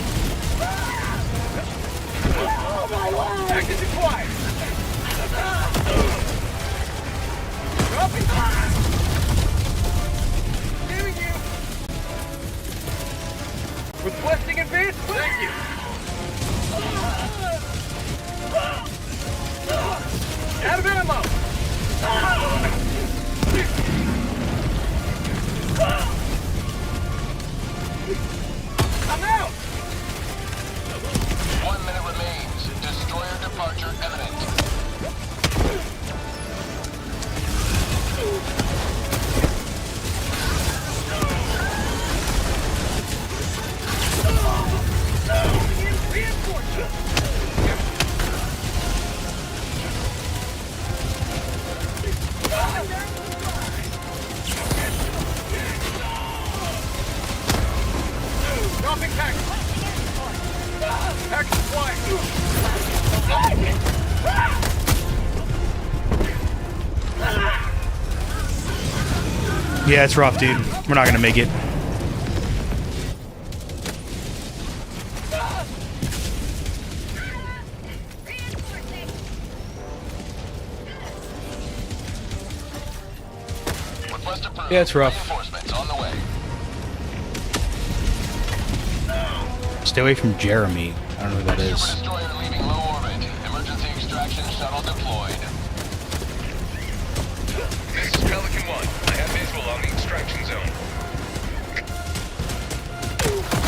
S4: Package acquired. Dropping. Giving you. Requesting advance. Thank you. Out of ammo. I'm out.
S3: 1 minute remains. Destroyer departure imminent.
S4: Dropping package. Package acquired.
S2: Yeah, it's rough, dude. We're not gonna make it.
S1: Reinforcing.
S3: Request approved.
S2: Yeah, it's rough.
S3: Reinforcements on the way.
S2: Stay away from Jeremy. I don't know who that
S3: Super
S2: is.
S3: destroyer leaving low orbit. Emergency extraction shuttle deployed.
S6: This is Pelican 1. I have visual on the extraction zone.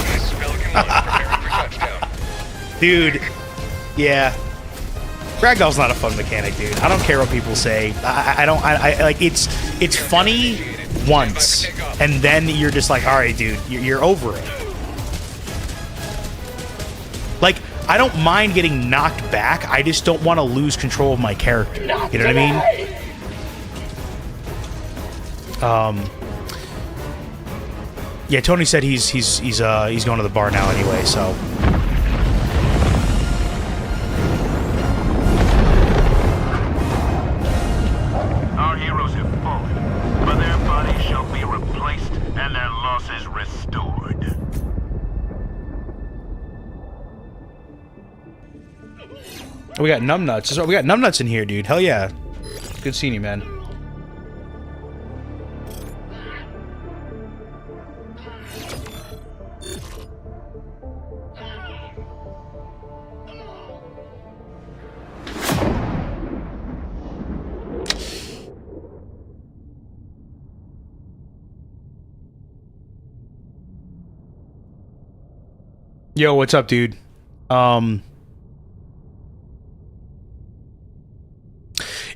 S6: This is Pelican 1, preparing for touchdown.
S2: Dude, yeah. Ragdoll's not a fun mechanic, dude. I don't care what people say. I don't. I like it's funny once, and then you're just like, all right, dude, you're over it. Like, I don't mind getting knocked back. I just don't want to lose control of my character. You know what I mean? Yeah, Tony said he's going to the bar now anyway, so.
S5: Our heroes have fallen, but their bodies shall be replaced and their losses restored.
S2: We got numbnuts. We got numbnuts in here, dude. Hell yeah. Good seeing you, man. Yo, what's up, dude?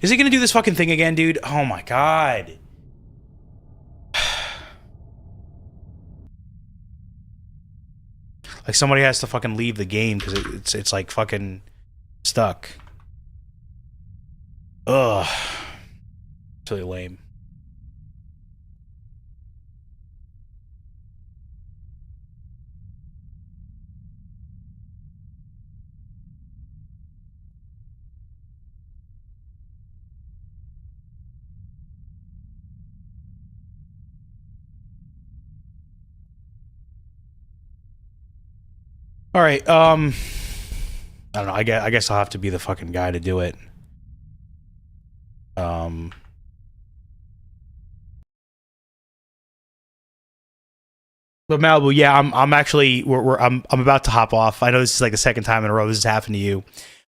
S2: Is he gonna do this fucking thing again, dude? Oh my god. Like somebody has to fucking leave the game because it's like fucking stuck. Ugh. It's really lame. All right. I don't know. I guess I'll have to be the fucking guy to do it. But Malibu, yeah, I'm actually I'm about to hop off. I know this is like the second time in a row this has happened to you,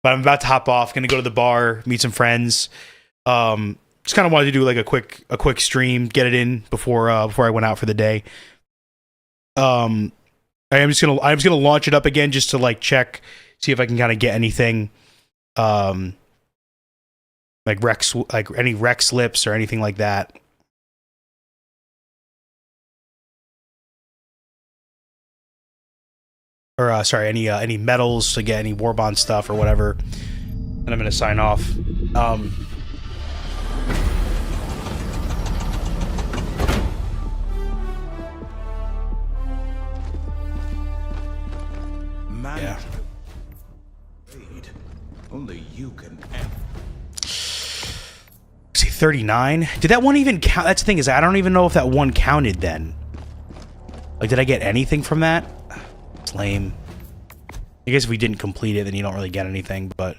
S2: but I'm about to hop off. Gonna go to the bar, meet some friends. Just kind of wanted to do like a quick stream, get it in before I went out for the day. I'm just gonna launch it up again just to like check, see if I can kind of get anything, like any rec slips or anything like that. Or sorry, any medals to get any Warbond stuff or whatever. And I'm gonna sign off. Yeah.
S7: Only you can.
S2: See, 39. Did that one even count? That's the thing, is I don't even know if that one counted then. Like, did I get anything from that? It's lame. I guess if we didn't complete it, then you don't really get anything, but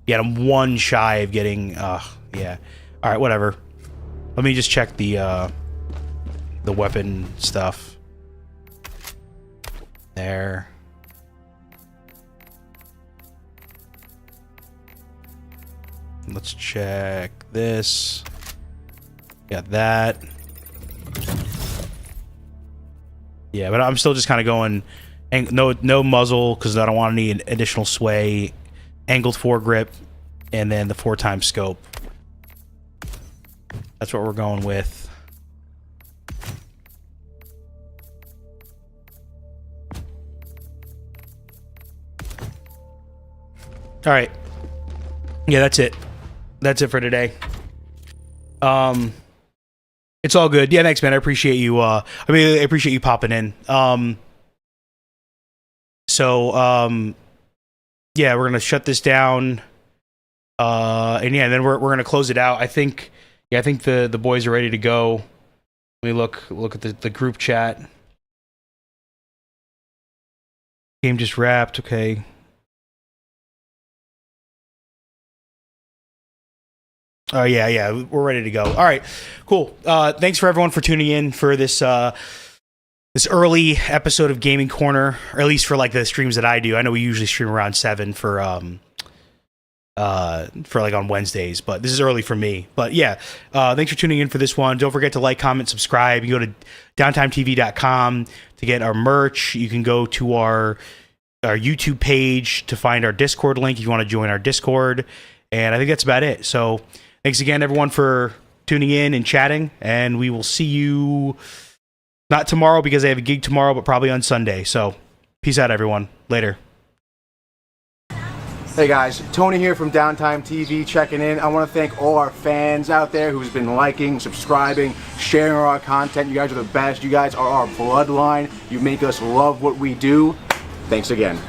S2: yeah, I'm one shy of getting, yeah. Alright, whatever. Let me just check the weapon stuff. There. Let's check this. Got that. Yeah, but I'm still just kind of going, no muzzle because I don't want any additional sway. Angled foregrip, and then the 4x scope. That's what we're going with. All right. Yeah, that's it. That's it for today. It's all good. Yeah, thanks, man. I appreciate you. I appreciate you popping in. Yeah, we're gonna shut this down. And yeah, then we're gonna close it out. I think the boys are ready to go. Let me look at the group chat. Game just wrapped. Okay. Oh yeah, we're ready to go. All right, cool. Thanks for everyone for tuning in for this this early episode of Gaming Corner, or at least for like the streams that I do. I know we usually stream around 7 for like on Wednesdays, but this is early for me. But yeah, thanks for tuning in for this one. Don't forget to like, comment, subscribe. You can go to downtimetv.com to get our merch. You can go to our YouTube page to find our Discord link if you want to join our Discord. And I think that's about it. So thanks again, everyone, for tuning in and chatting. And we will see you not tomorrow because I have a gig tomorrow, but probably on Sunday. So peace out, everyone. Later.
S8: Hey guys, Tony here from Downtime TV checking in. I want to thank all our fans out there who's been liking, subscribing, sharing our content. You guys are the best. You guys are our bloodline. You make us love what we do. Thanks again.